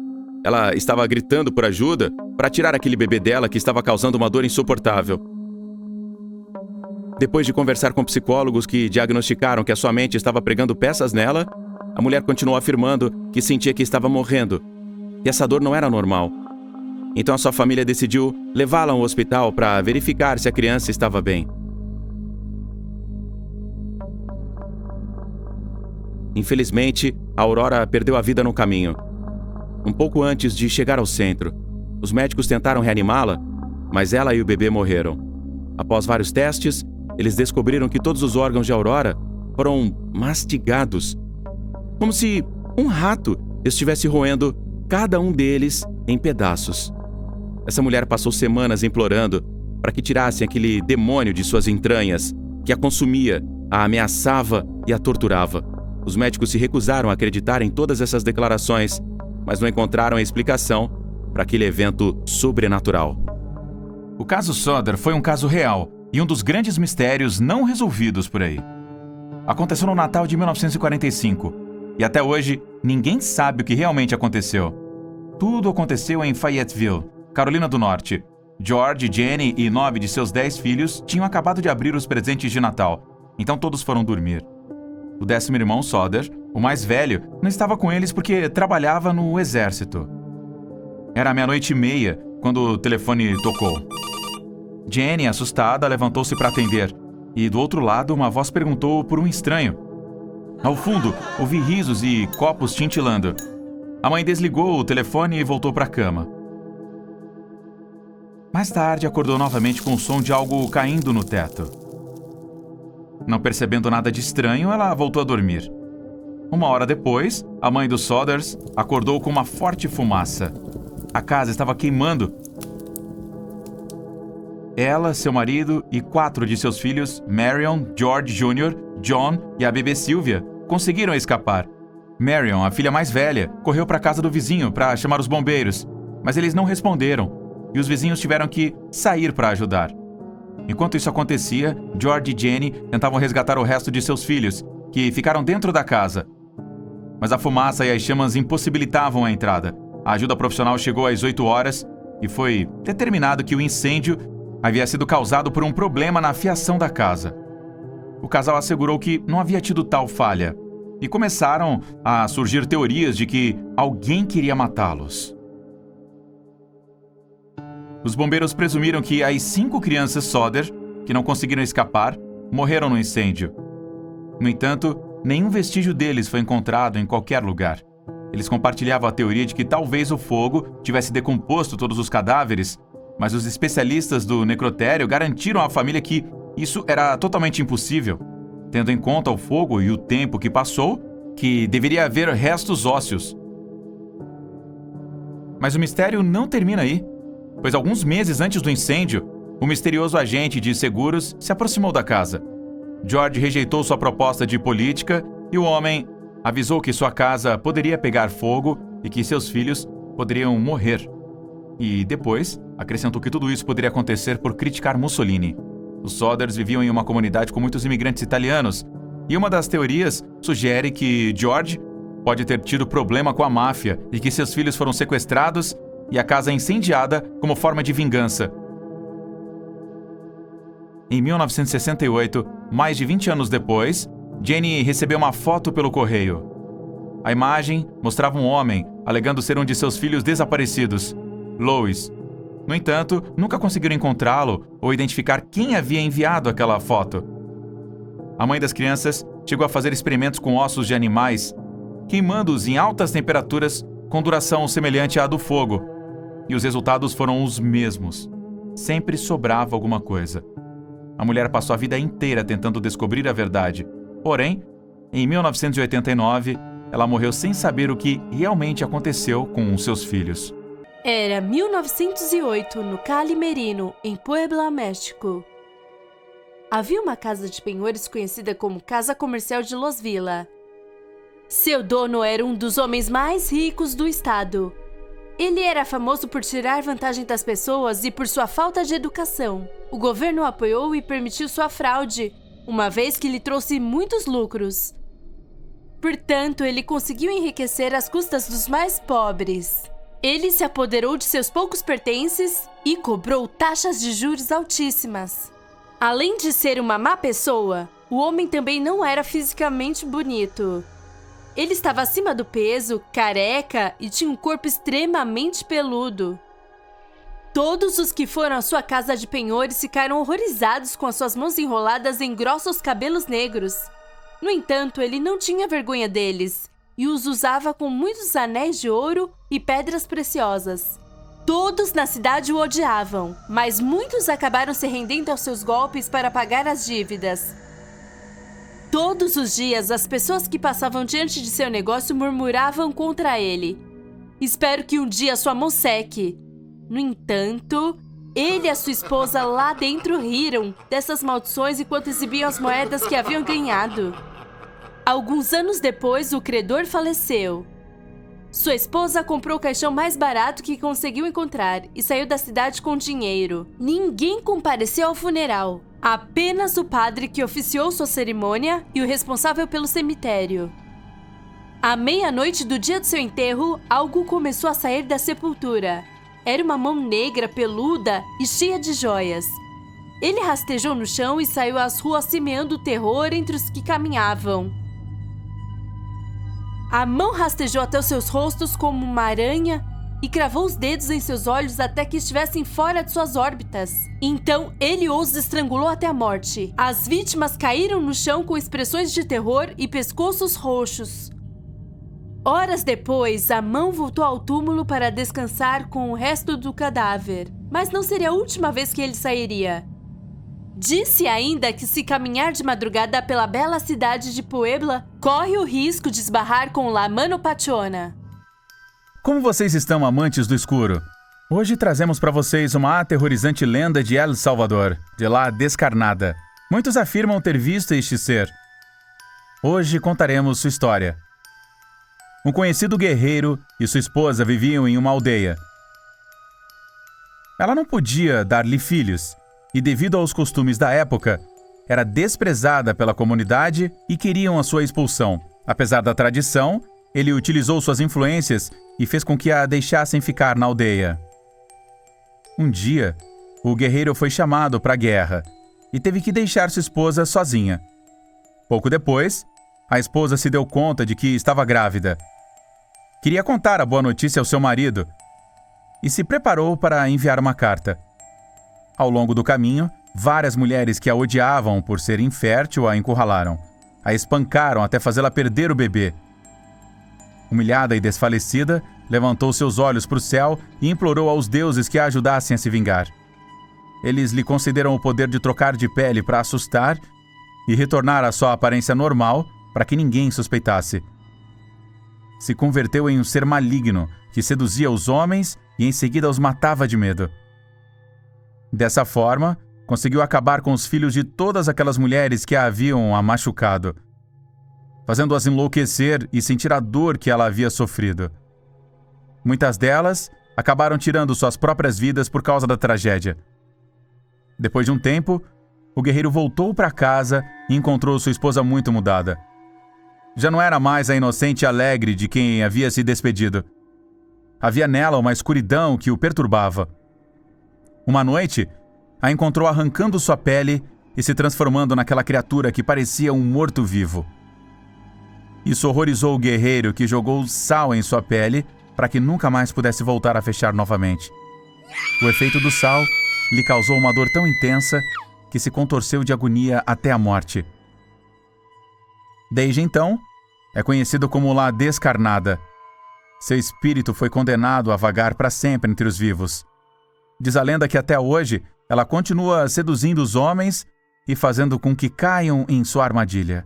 Ela estava gritando por ajuda para tirar aquele bebê dela que estava causando uma dor insuportável. Depois de conversar com psicólogos que diagnosticaram que a sua mente estava pregando peças nela, a mulher continuou afirmando que sentia que estava morrendo, e essa dor não era normal. Então a sua família decidiu levá-la ao hospital para verificar se a criança estava bem. Infelizmente, a Aurora perdeu a vida no caminho. Um pouco antes de chegar ao centro, os médicos tentaram reanimá-la, mas ela e o bebê morreram. Após vários testes, eles descobriram que todos os órgãos de Aurora foram mastigados, como se um rato estivesse roendo cada um deles em pedaços. Essa mulher passou semanas implorando para que tirassem aquele demônio de suas entranhas, que a consumia, a ameaçava e a torturava. Os médicos se recusaram a acreditar em todas essas declarações, mas não encontraram a explicação para aquele evento sobrenatural. O caso Soder foi um caso real e um dos grandes mistérios não resolvidos por aí. Aconteceu no Natal de 1945 e até hoje ninguém sabe o que realmente aconteceu. Tudo aconteceu em Fayetteville, Carolina do Norte. George, Jenny e 9 de seus 10 filhos tinham acabado de abrir os presentes de Natal, então todos foram dormir. O 10º irmão, Soder, o mais velho, não estava com eles porque trabalhava no exército. Era 00:30 quando o telefone tocou. Jenny, assustada, levantou-se para atender, e do outro lado uma voz perguntou por um estranho. Ao fundo, ouvi risos e copos tintilando. A mãe desligou o telefone e voltou para a cama. Mais tarde, acordou novamente com o som de algo caindo no teto. Não percebendo nada de estranho, ela voltou a dormir. 1 hora depois, a mãe dos Soders acordou com uma forte fumaça. A casa estava queimando. Ela, seu marido e 4 de seus filhos, Marion, George Jr., John e a bebê Sylvia, conseguiram escapar. Marion, a filha mais velha, correu para a casa do vizinho para chamar os bombeiros, mas eles não responderam, e os vizinhos tiveram que sair para ajudar. Enquanto isso acontecia, George e Jenny tentavam resgatar o resto de seus filhos, que ficaram dentro da casa. Mas a fumaça e as chamas impossibilitavam a entrada. A ajuda profissional chegou às 8 horas e foi determinado que o incêndio havia sido causado por um problema na fiação da casa. O casal assegurou que não havia tido tal falha, e começaram a surgir teorias de que alguém queria matá-los. Os bombeiros presumiram que as 5 crianças Soder, que não conseguiram escapar, morreram no incêndio. No entanto, nenhum vestígio deles foi encontrado em qualquer lugar. Eles compartilhavam a teoria de que talvez o fogo tivesse decomposto todos os cadáveres, mas os especialistas do necrotério garantiram à família que isso era totalmente impossível, tendo em conta o fogo e o tempo que passou, que deveria haver restos ósseos. Mas o mistério não termina aí, pois alguns meses antes do incêndio, o misterioso agente de seguros se aproximou da casa. George rejeitou sua proposta de política e o homem avisou que sua casa poderia pegar fogo e que seus filhos poderiam morrer. E depois, acrescentou que tudo isso poderia acontecer por criticar Mussolini. Os Sodders viviam em uma comunidade com muitos imigrantes italianos, e uma das teorias sugere que George pode ter tido problema com a máfia e que seus filhos foram sequestrados e a casa incendiada como forma de vingança. Em 1968, mais de 20 anos depois, Jenny recebeu uma foto pelo correio. A imagem mostrava um homem alegando ser um de seus filhos desaparecidos, Louis. No entanto, nunca conseguiram encontrá-lo ou identificar quem havia enviado aquela foto. A mãe das crianças chegou a fazer experimentos com ossos de animais, queimando-os em altas temperaturas com duração semelhante à do fogo. E os resultados foram os mesmos. Sempre sobrava alguma coisa. A mulher passou a vida inteira tentando descobrir a verdade. Porém, em 1989, ela morreu sem saber o que realmente aconteceu com seus filhos. Era 1908, no Cali Merino, em Puebla, México. Havia uma casa de penhores conhecida como Casa Comercial de Los Villa. Seu dono era um dos homens mais ricos do estado. Ele era famoso por tirar vantagem das pessoas e por sua falta de educação. O governo o apoiou e permitiu sua fraude, uma vez que lhe trouxe muitos lucros. Portanto, ele conseguiu enriquecer às custas dos mais pobres. Ele se apoderou de seus poucos pertences e cobrou taxas de juros altíssimas. Além de ser uma má pessoa, o homem também não era fisicamente bonito. Ele estava acima do peso, careca e tinha um corpo extremamente peludo. Todos os que foram à sua casa de penhores ficaram horrorizados com as suas mãos enroladas em grossos cabelos negros. No entanto, ele não tinha vergonha deles e os usava com muitos anéis de ouro e pedras preciosas. Todos na cidade o odiavam, mas muitos acabaram se rendendo aos seus golpes para pagar as dívidas. Todos os dias, as pessoas que passavam diante de seu negócio murmuravam contra ele. Espero que um dia sua mão seque. No entanto, ele e a sua esposa lá dentro riram dessas maldições enquanto exibiam as moedas que haviam ganhado. Alguns anos depois, o credor faleceu. Sua esposa comprou o caixão mais barato que conseguiu encontrar e saiu da cidade com dinheiro. Ninguém compareceu ao funeral. Apenas o padre que oficiou sua cerimônia e o responsável pelo cemitério. À meia-noite do dia do seu enterro, algo começou a sair da sepultura. Era uma mão negra, peluda e cheia de joias. Ele rastejou no chão e saiu às ruas semeando terror entre os que caminhavam. A mão rastejou até os seus rostos como uma aranha e cravou os dedos em seus olhos até que estivessem fora de suas órbitas. Então, ele os estrangulou até a morte. As vítimas caíram no chão com expressões de terror e pescoços roxos. Horas depois, a mão voltou ao túmulo para descansar com o resto do cadáver. Mas não seria a última vez que ele sairia. Disse ainda que se caminhar de madrugada pela bela cidade de Puebla, corre o risco de esbarrar com La Mano Pachona. Como vocês estão, amantes do escuro? Hoje trazemos para vocês uma aterrorizante lenda de El Salvador, de La Descarnada. Muitos afirmam ter visto este ser. Hoje contaremos sua história. Um conhecido guerreiro e sua esposa viviam em uma aldeia. Ela não podia dar-lhe filhos, e devido aos costumes da época, era desprezada pela comunidade e queriam a sua expulsão. Apesar da tradição, ele utilizou suas influências e fez com que a deixassem ficar na aldeia. Um dia, o guerreiro foi chamado para a guerra e teve que deixar sua esposa sozinha. Pouco depois, a esposa se deu conta de que estava grávida. Queria contar a boa notícia ao seu marido e se preparou para enviar uma carta. Ao longo do caminho, várias mulheres que a odiavam por ser infértil a encurralaram. A espancaram até fazê-la perder o bebê. Humilhada e desfalecida, levantou seus olhos para o céu e implorou aos deuses que a ajudassem a se vingar. Eles lhe concederam o poder de trocar de pele para assustar e retornar à sua aparência normal para que ninguém suspeitasse. Se converteu em um ser maligno que seduzia os homens e em seguida os matava de medo. Dessa forma, conseguiu acabar com os filhos de todas aquelas mulheres que a haviam machucado, fazendo-as enlouquecer e sentir a dor que ela havia sofrido. Muitas delas acabaram tirando suas próprias vidas por causa da tragédia. Depois de um tempo, o guerreiro voltou para casa e encontrou sua esposa muito mudada. Já não era mais a inocente e alegre de quem havia se despedido. Havia nela uma escuridão que o perturbava. Uma noite, a encontrou arrancando sua pele e se transformando naquela criatura que parecia um morto-vivo. Isso horrorizou o guerreiro, que jogou sal em sua pele para que nunca mais pudesse voltar a fechar novamente. O efeito do sal lhe causou uma dor tão intensa que se contorceu de agonia até a morte. Desde então, é conhecido como La Descarnada. Seu espírito foi condenado a vagar para sempre entre os vivos. Diz a lenda que até hoje ela continua seduzindo os homens e fazendo com que caiam em sua armadilha.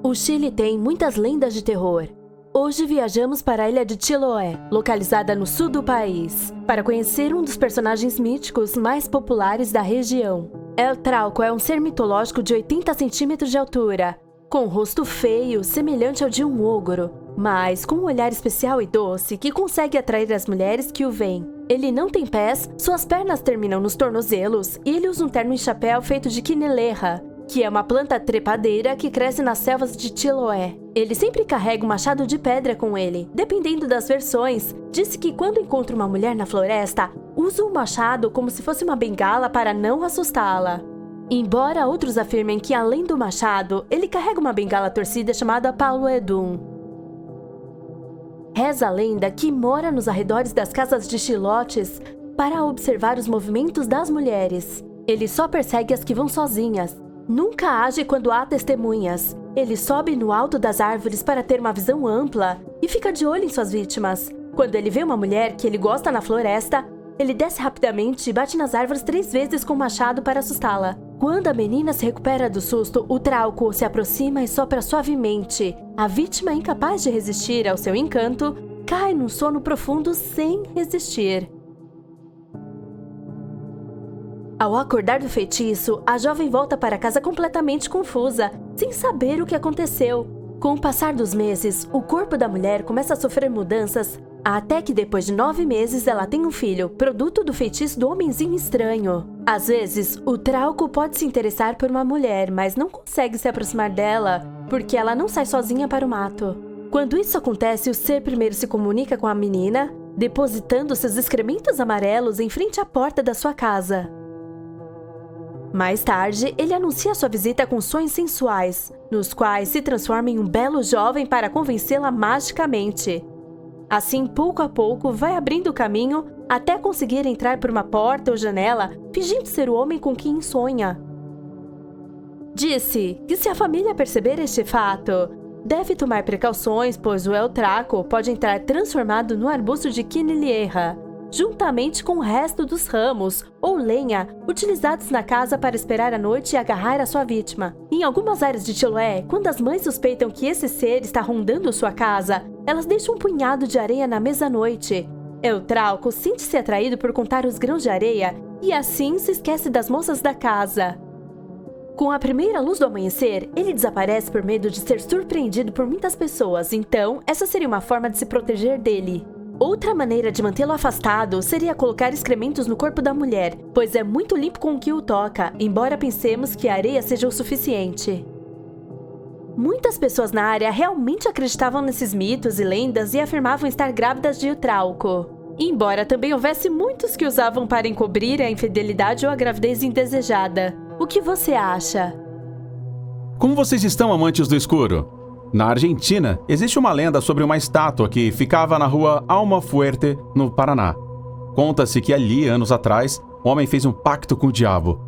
O Chile tem muitas lendas de terror. Hoje viajamos para a ilha de Chiloé, localizada no sul do país, para conhecer um dos personagens míticos mais populares da região. El Trauco é um ser mitológico de 80 centímetros de altura, com um rosto feio, semelhante ao de um ogro, mas com um olhar especial e doce que consegue atrair as mulheres que o veem. Ele não tem pés, suas pernas terminam nos tornozelos e ele usa um terno e chapéu feito de quineleja, que é uma planta trepadeira que cresce nas selvas de Chiloé. Ele sempre carrega um machado de pedra com ele. Dependendo das versões, disse que quando encontra uma mulher na floresta, usa o machado como se fosse uma bengala para não assustá-la. Embora outros afirmem que, além do machado, ele carrega uma bengala torcida chamada Paulo Edum. Reza a lenda que mora nos arredores das casas de chilotes para observar os movimentos das mulheres. Ele só persegue as que vão sozinhas. Nunca age quando há testemunhas. Ele sobe no alto das árvores para ter uma visão ampla e fica de olho em suas vítimas. Quando ele vê uma mulher que ele gosta na floresta, ele desce rapidamente e bate nas árvores 3 vezes com o machado para assustá-la. Quando a menina se recupera do susto, o Trauco se aproxima e sopra suavemente. A vítima, incapaz de resistir ao seu encanto, cai num sono profundo sem resistir. Ao acordar do feitiço, a jovem volta para casa completamente confusa, sem saber o que aconteceu. Com o passar dos meses, o corpo da mulher começa a sofrer mudanças, até que depois de 9 meses ela tem um filho, produto do feitiço do homenzinho estranho. Às vezes, o Trauco pode se interessar por uma mulher, mas não consegue se aproximar dela, porque ela não sai sozinha para o mato. Quando isso acontece, o ser primeiro se comunica com a menina, depositando seus excrementos amarelos em frente à porta da sua casa. Mais tarde, ele anuncia sua visita com sonhos sensuais, nos quais se transforma em um belo jovem para convencê-la magicamente. Assim, pouco a pouco, vai abrindo o caminho até conseguir entrar por uma porta ou janela, fingindo ser o homem com quem sonha. Disse que se a família perceber este fato, deve tomar precauções, pois o El Trauco pode entrar transformado no arbusto de quineleja, juntamente com o resto dos ramos ou lenha utilizados na casa para esperar a noite e agarrar a sua vítima. Em algumas áreas de Chiloé, quando as mães suspeitam que esse ser está rondando sua casa, elas deixam um punhado de areia na mesa à noite. El Trauco sente-se atraído por contar os grãos de areia e assim se esquece das moças da casa. Com a primeira luz do amanhecer, ele desaparece por medo de ser surpreendido por muitas pessoas, então essa seria uma forma de se proteger dele. Outra maneira de mantê-lo afastado seria colocar excrementos no corpo da mulher, pois é muito limpo com o que o toca, embora pensemos que a areia seja o suficiente. Muitas pessoas na área realmente acreditavam nesses mitos e lendas e afirmavam estar grávidas de El Trauco. Embora também houvesse muitos que usavam para encobrir a infidelidade ou a gravidez indesejada. O que você acha? Como vocês estão, amantes do escuro? Na Argentina, existe uma lenda sobre uma estátua que ficava na rua Alma Fuerte, no Paraná. Conta-se que ali, anos atrás, o homem fez um pacto com o diabo.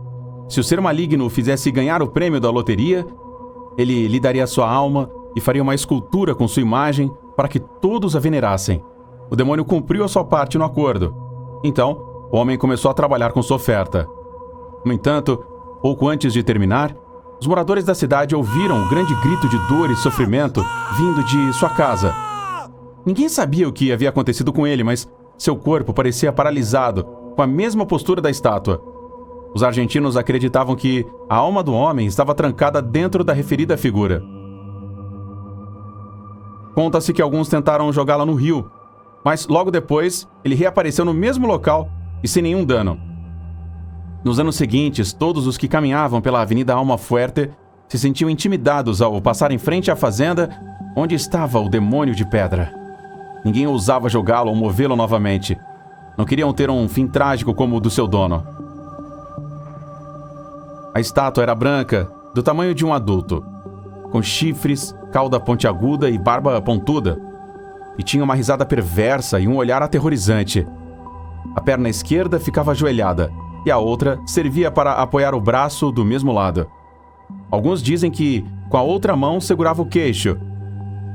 Se o ser maligno fizesse ganhar o prêmio da loteria, ele lhe daria sua alma e faria uma escultura com sua imagem para que todos a venerassem. O demônio cumpriu a sua parte no acordo. Então, o homem começou a trabalhar com sua oferta. No entanto, pouco antes de terminar, os moradores da cidade ouviram um grande grito de dor e sofrimento vindo de sua casa. Ninguém sabia o que havia acontecido com ele, mas seu corpo parecia paralisado, com a mesma postura da estátua. Os argentinos acreditavam que a alma do homem estava trancada dentro da referida figura. Conta-se que alguns tentaram jogá-la no rio, mas logo depois ele reapareceu no mesmo local e sem nenhum dano. Nos anos seguintes, todos os que caminhavam pela Avenida Alma Fuerte se sentiam intimidados ao passar em frente à fazenda onde estava o demônio de pedra. Ninguém ousava jogá-lo ou movê-lo novamente. Não queriam ter um fim trágico como o do seu dono. A estátua era branca, do tamanho de um adulto, com chifres, cauda pontiaguda e barba pontuda, e tinha uma risada perversa e um olhar aterrorizante. A perna esquerda ficava ajoelhada, e a outra servia para apoiar o braço do mesmo lado. Alguns dizem que, com a outra mão, segurava o queixo,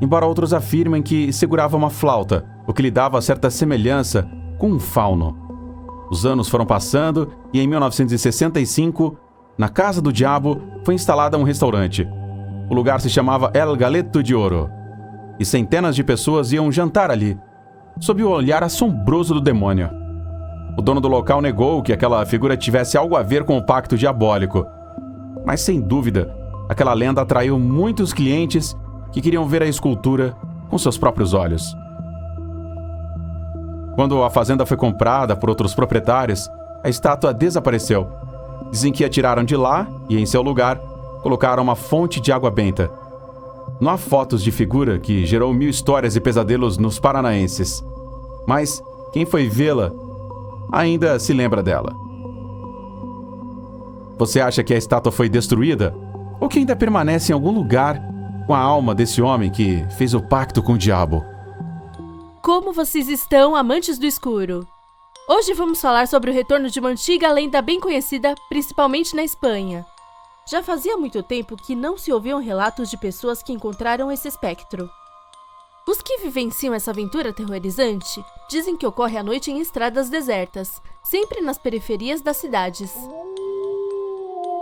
embora outros afirmem que segurava uma flauta, o que lhe dava certa semelhança com um fauno. Os anos foram passando e em 1965, na Casa do Diabo, foi instalada um restaurante. O lugar se chamava El Galeto de Oro, e centenas de pessoas iam jantar ali, sob o olhar assombroso do demônio. O dono do local negou que aquela figura tivesse algo a ver com o pacto diabólico, mas sem dúvida, aquela lenda atraiu muitos clientes que queriam ver a escultura com seus próprios olhos. Quando a fazenda foi comprada por outros proprietários, a estátua desapareceu. Dizem que a tiraram de lá e, em seu lugar, colocaram uma fonte de água benta. Não há fotos de figura, que gerou 1000 histórias e pesadelos nos paranaenses. Mas quem foi vê-la ainda se lembra dela. Você acha que a estátua foi destruída? Ou que ainda permanece em algum lugar com a alma desse homem que fez o pacto com o diabo? Como vocês estão, amantes do escuro? Hoje vamos falar sobre o retorno de uma antiga lenda bem conhecida, principalmente na Espanha. Já fazia muito tempo que não se ouviam relatos de pessoas que encontraram esse espectro. Os que vivenciam essa aventura aterrorizante dizem que ocorre à noite em estradas desertas, sempre nas periferias das cidades.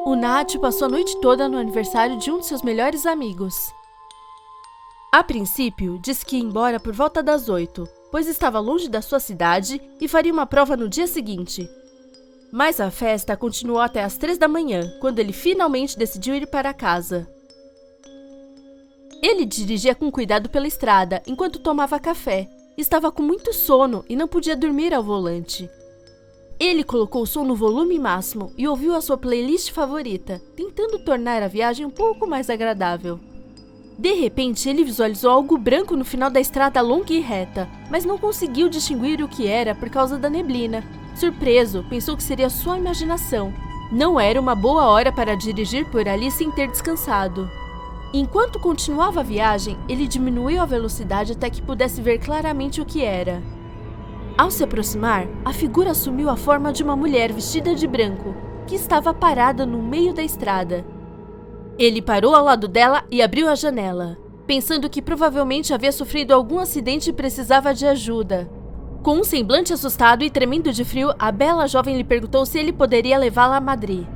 O Nath passou a noite toda no aniversário de um de seus melhores amigos. A princípio, disse que ia embora por volta das 8, pois estava longe da sua cidade e faria uma prova no dia seguinte. Mas a festa continuou até às 3 da manhã, quando ele finalmente decidiu ir para casa. Ele dirigia com cuidado pela estrada, enquanto tomava café. Estava com muito sono e não podia dormir ao volante. Ele colocou o som no volume máximo e ouviu a sua playlist favorita, tentando tornar a viagem um pouco mais agradável. De repente, ele visualizou algo branco no final da estrada longa e reta, mas não conseguiu distinguir o que era por causa da neblina. Surpreso, pensou que seria sua imaginação. Não era uma boa hora para dirigir por ali sem ter descansado. Enquanto continuava a viagem, ele diminuiu a velocidade até que pudesse ver claramente o que era. Ao se aproximar, a figura assumiu a forma de uma mulher vestida de branco, que estava parada no meio da estrada. Ele parou ao lado dela e abriu a janela, pensando que provavelmente havia sofrido algum acidente e precisava de ajuda. Com um semblante assustado e tremendo de frio, a bela jovem lhe perguntou se ele poderia levá-la a Madrid.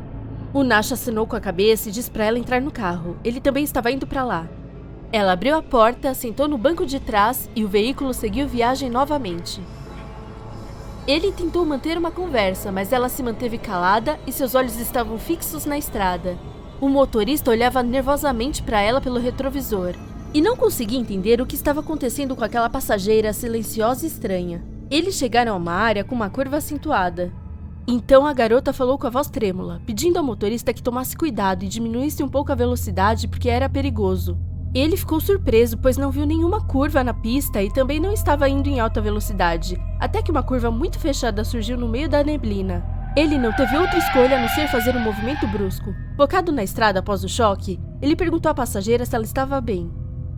O Nash acenou com a cabeça e disse para ela entrar no carro. Ele também estava indo para lá. Ela abriu a porta, sentou no banco de trás e o veículo seguiu viagem novamente. Ele tentou manter uma conversa, mas ela se manteve calada e seus olhos estavam fixos na estrada. O motorista olhava nervosamente para ela pelo retrovisor e não conseguia entender o que estava acontecendo com aquela passageira silenciosa e estranha. Eles chegaram a uma área com uma curva acentuada. Então a garota falou com a voz trêmula, pedindo ao motorista que tomasse cuidado e diminuísse um pouco a velocidade porque era perigoso. Ele ficou surpreso, pois não viu nenhuma curva na pista e também não estava indo em alta velocidade, até que uma curva muito fechada surgiu no meio da neblina. Ele não teve outra escolha a não ser fazer um movimento brusco. Focado na estrada após o choque, ele perguntou à passageira se ela estava bem.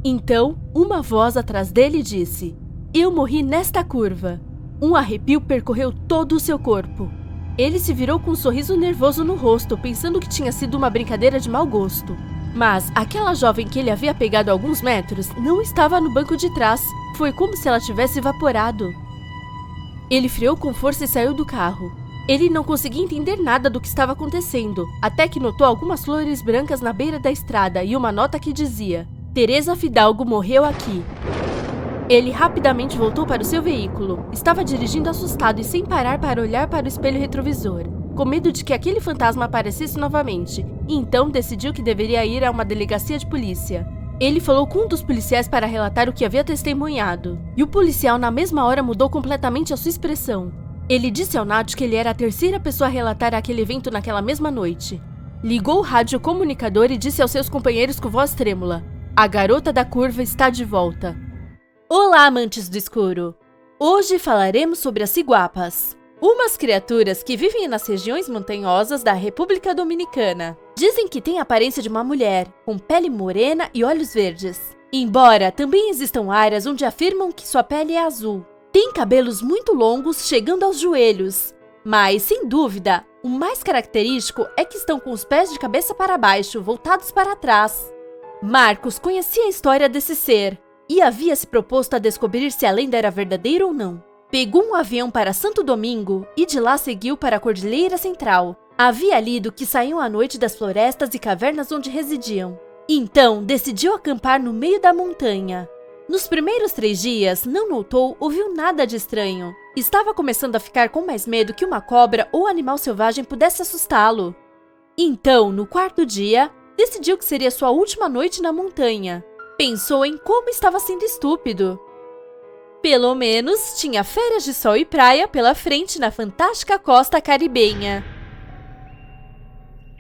Então, uma voz atrás dele disse: "Eu morri nesta curva." Um arrepio percorreu todo o seu corpo. Ele se virou com um sorriso nervoso no rosto, pensando que tinha sido uma brincadeira de mau gosto. Mas aquela jovem que ele havia pegado a alguns metros não estava no banco de trás. Foi como se ela tivesse evaporado. Ele freou com força e saiu do carro. Ele não conseguia entender nada do que estava acontecendo, até que notou algumas flores brancas na beira da estrada e uma nota que dizia: Teresa Fidalgo morreu aqui. Ele rapidamente voltou para o seu veículo. Estava dirigindo assustado e sem parar para olhar para o espelho retrovisor, com medo de que aquele fantasma aparecesse novamente, e então decidiu que deveria ir a uma delegacia de polícia. Ele falou com um dos policiais para relatar o que havia testemunhado, e o policial na mesma hora mudou completamente a sua expressão. Ele disse ao Nath que ele era a terceira pessoa a relatar aquele evento naquela mesma noite. Ligou o rádio comunicador e disse aos seus companheiros com voz trêmula: A garota da curva está de volta. Olá, amantes do escuro! Hoje falaremos sobre as ciguapas, umas criaturas que vivem nas regiões montanhosas da República Dominicana. Dizem que têm a aparência de uma mulher, com pele morena e olhos verdes. Embora também existam áreas onde afirmam que sua pele é azul. Tem cabelos muito longos, chegando aos joelhos. Mas, sem dúvida, o mais característico é que estão com os pés de cabeça para baixo, voltados para trás. Marcos conhecia a história desse ser e havia se proposto a descobrir se a lenda era verdadeira ou não. Pegou um avião para Santo Domingo e de lá seguiu para a Cordilheira Central. Havia lido que saíam à noite das florestas e cavernas onde residiam. Então, decidiu acampar no meio da montanha. Nos primeiros 3 dias, não notou ou viu nada de estranho. Estava começando a ficar com mais medo que uma cobra ou animal selvagem pudesse assustá-lo. Então, no 4º dia, decidiu que seria sua última noite na montanha. Pensou em como estava sendo estúpido. Pelo menos, tinha férias de sol e praia pela frente na fantástica costa caribenha.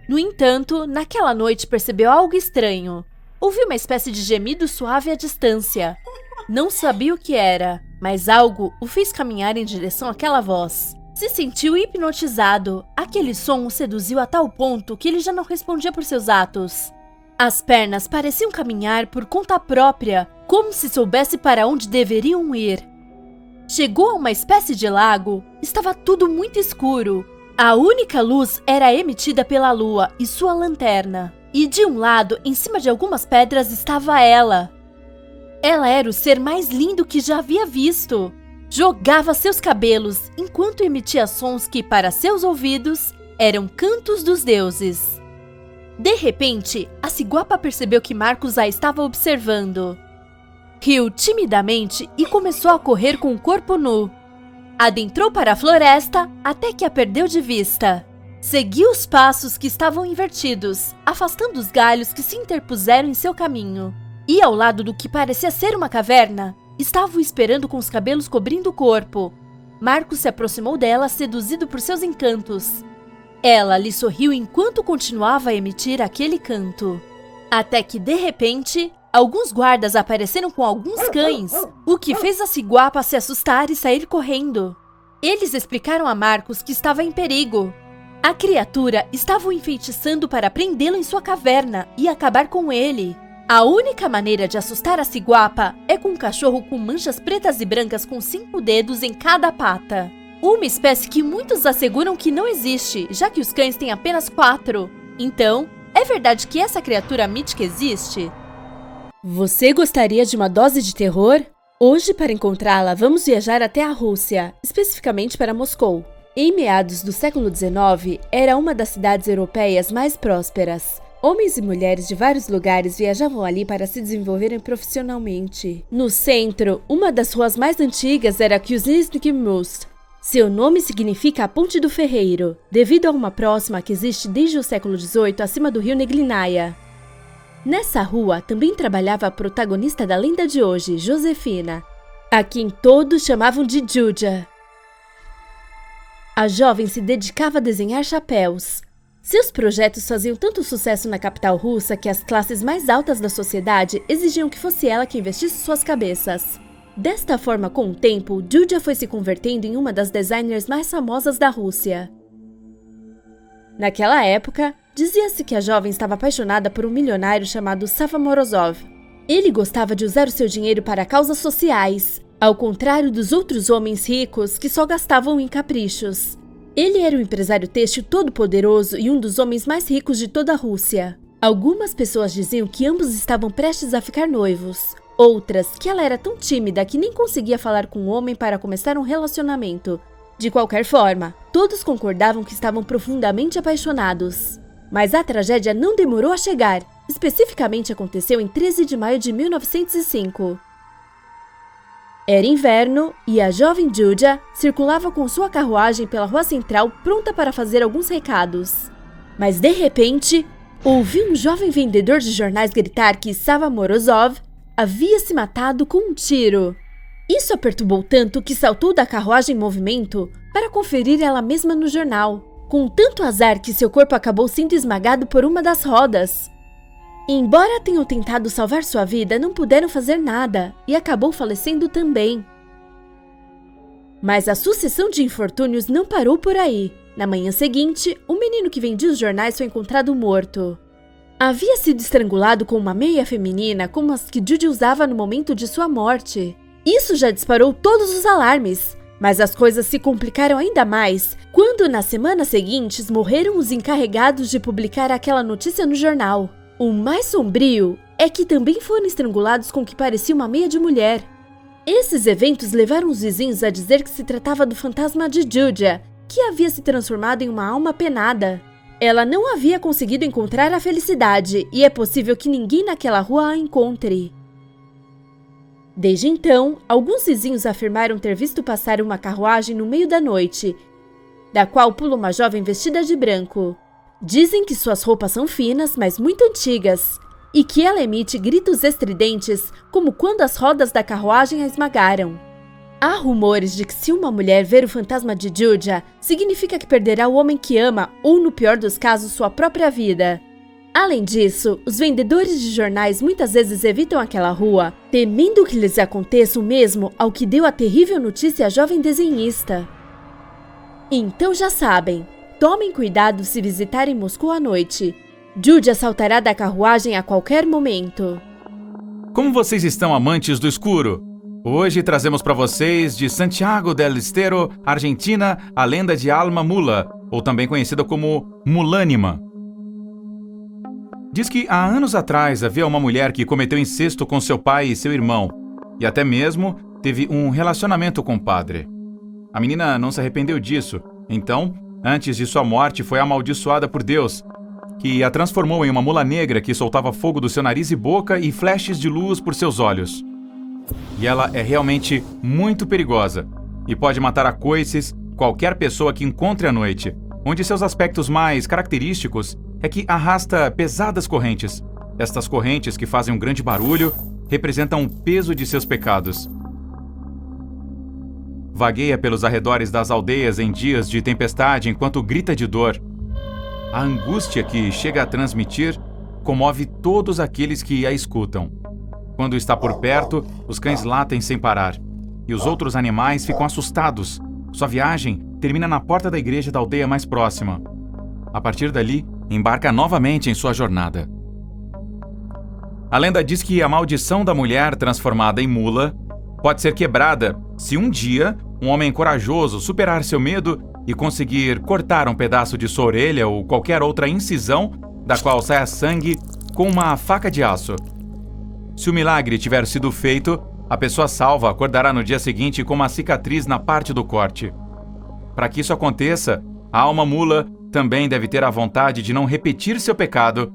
No entanto, naquela noite percebeu algo estranho. Ouviu uma espécie de gemido suave à distância. Não sabia o que era, mas algo o fez caminhar em direção àquela voz. Se sentiu hipnotizado. Aquele som o seduziu a tal ponto que ele já não respondia por seus atos. As pernas pareciam caminhar por conta própria, como se soubesse para onde deveriam ir. Chegou a uma espécie de lago. Estava tudo muito escuro. A única luz era emitida pela lua e sua lanterna. E de um lado, em cima de algumas pedras, estava ela. Ela era o ser mais lindo que já havia visto. Jogava seus cabelos enquanto emitia sons que, para seus ouvidos, eram cantos dos deuses. De repente, a ciguapa percebeu que Marcos a estava observando. Riu timidamente e começou a correr com o corpo nu. Adentrou para a floresta até que a perdeu de vista. Seguiu os passos que estavam invertidos, afastando os galhos que se interpuseram em seu caminho. E ao lado do que parecia ser uma caverna, estava o esperando com os cabelos cobrindo o corpo. Marcos se aproximou dela, seduzido por seus encantos. Ela lhe sorriu enquanto continuava a emitir aquele canto. Até que, de repente, alguns guardas apareceram com alguns cães, o que fez a ciguapa se assustar e sair correndo. Eles explicaram a Marcos que estava em perigo. A criatura estava o enfeitiçando para prendê-lo em sua caverna e acabar com ele. A única maneira de assustar a ciguapa é com um cachorro com manchas pretas e brancas com 5 dedos em cada pata. Uma espécie que muitos asseguram que não existe, já que os cães têm apenas 4. Então, é verdade que essa criatura mítica existe? Você gostaria de uma dose de terror? Hoje, para encontrá-la, vamos viajar até a Rússia, especificamente para Moscou. Em meados do século XIX, era uma das cidades europeias mais prósperas. Homens e mulheres de vários lugares viajavam ali para se desenvolverem profissionalmente. No centro, uma das ruas mais antigas era Kuznisky Most. Seu nome significa a Ponte do Ferreiro, devido a uma próxima que existe desde o século XVIII acima do rio Neglinaya. Nessa rua também trabalhava a protagonista da lenda de hoje, Josefina, a quem todos chamavam de Julia. A jovem se dedicava a desenhar chapéus. Seus projetos faziam tanto sucesso na capital russa que as classes mais altas da sociedade exigiam que fosse ela que investisse suas cabeças. Desta forma, com o tempo, Julia foi se convertendo em uma das designers mais famosas da Rússia. Naquela época, dizia-se que a jovem estava apaixonada por um milionário chamado Sava Morozov. Ele gostava de usar o seu dinheiro para causas sociais, ao contrário dos outros homens ricos que só gastavam em caprichos. Ele era um empresário têxtil todo-poderoso e um dos homens mais ricos de toda a Rússia. Algumas pessoas diziam que ambos estavam prestes a ficar noivos. Outras, que ela era tão tímida que nem conseguia falar com o homem para começar um relacionamento. De qualquer forma, todos concordavam que estavam profundamente apaixonados. Mas a tragédia não demorou a chegar. Especificamente aconteceu em 13 de maio de 1905. Era inverno e a jovem Julia circulava com sua carruagem pela rua central pronta para fazer alguns recados. Mas de repente, ouviu um jovem vendedor de jornais gritar que Sava Morozov havia se matado com um tiro. Isso a perturbou tanto que saltou da carruagem em movimento para conferir ela mesma no jornal, com tanto azar que seu corpo acabou sendo esmagado por uma das rodas. Embora tenham tentado salvar sua vida, não puderam fazer nada e acabou falecendo também. Mas a sucessão de infortúnios não parou por aí. Na manhã seguinte, o menino que vendia os jornais foi encontrado morto. Havia sido estrangulado com uma meia feminina como as que Judy usava no momento de sua morte. Isso já disparou todos os alarmes, mas as coisas se complicaram ainda mais quando, nas semanas seguintes, morreram os encarregados de publicar aquela notícia no jornal. O mais sombrio é que também foram estrangulados com o que parecia uma meia de mulher. Esses eventos levaram os vizinhos a dizer que se tratava do fantasma de Julia, que havia se transformado em uma alma penada. Ela não havia conseguido encontrar a felicidade e é possível que ninguém naquela rua a encontre. Desde então, alguns vizinhos afirmaram ter visto passar uma carruagem no meio da noite, da qual pula uma jovem vestida de branco. Dizem que suas roupas são finas, mas muito antigas, e que ela emite gritos estridentes, como quando as rodas da carruagem a esmagaram. Há rumores de que se uma mulher ver o fantasma de Julia, significa que perderá o homem que ama ou, no pior dos casos, sua própria vida. Além disso, os vendedores de jornais muitas vezes evitam aquela rua, temendo que lhes aconteça o mesmo ao que deu a terrível notícia à jovem desenhista. Então já sabem. Tomem cuidado se visitarem Moscou à noite. Julia saltará da carruagem a qualquer momento. Como vocês estão, amantes do escuro? Hoje trazemos para vocês de Santiago del Estero, Argentina, a lenda de Alma Mula, ou também conhecida como Mulânima. Diz que há anos atrás havia uma mulher que cometeu incesto com seu pai e seu irmão, e até mesmo teve um relacionamento com o padre. A menina não se arrependeu disso, então, antes de sua morte, foi amaldiçoada por Deus, que a transformou em uma mula negra que soltava fogo do seu nariz e boca e flashes de luz por seus olhos. E ela é realmente muito perigosa e pode matar a coices qualquer pessoa que encontre à noite, onde seus aspectos mais característicos é que arrasta pesadas correntes. Estas correntes, que fazem um grande barulho, representam o peso de seus pecados. Vagueia pelos arredores das aldeias em dias de tempestade enquanto grita de dor. A angústia que chega a transmitir comove todos aqueles que a escutam. Quando está por perto, os cães latem sem parar, e os outros animais ficam assustados. Sua viagem termina na porta da igreja da aldeia mais próxima. A partir dali, embarca novamente em sua jornada. A lenda diz que a maldição da mulher transformada em mula pode ser quebrada se um dia um homem corajoso superar seu medo e conseguir cortar um pedaço de sua orelha ou qualquer outra incisão da qual saia sangue com uma faca de aço. Se o milagre tiver sido feito, a pessoa salva acordará no dia seguinte com uma cicatriz na parte do corte. Para que isso aconteça, a alma mula também deve ter a vontade de não repetir seu pecado,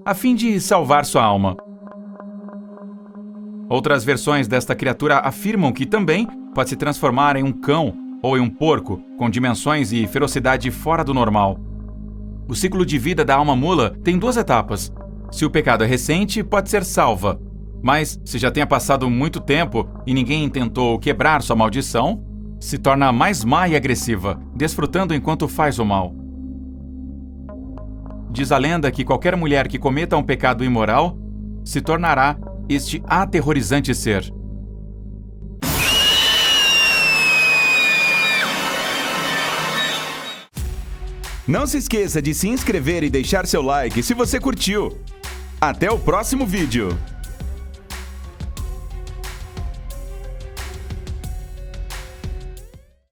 a fim de salvar sua alma. Outras versões desta criatura afirmam que também pode se transformar em um cão ou em um porco, com dimensões e ferocidade fora do normal. O ciclo de vida da alma mula tem 2 etapas. Se o pecado é recente, pode ser salva. Mas, se já tenha passado muito tempo e ninguém tentou quebrar sua maldição, se torna mais má e agressiva, desfrutando enquanto faz o mal. Diz a lenda que qualquer mulher que cometa um pecado imoral se tornará este aterrorizante ser. Não se esqueça de se inscrever e deixar seu like se você curtiu. Até o próximo vídeo!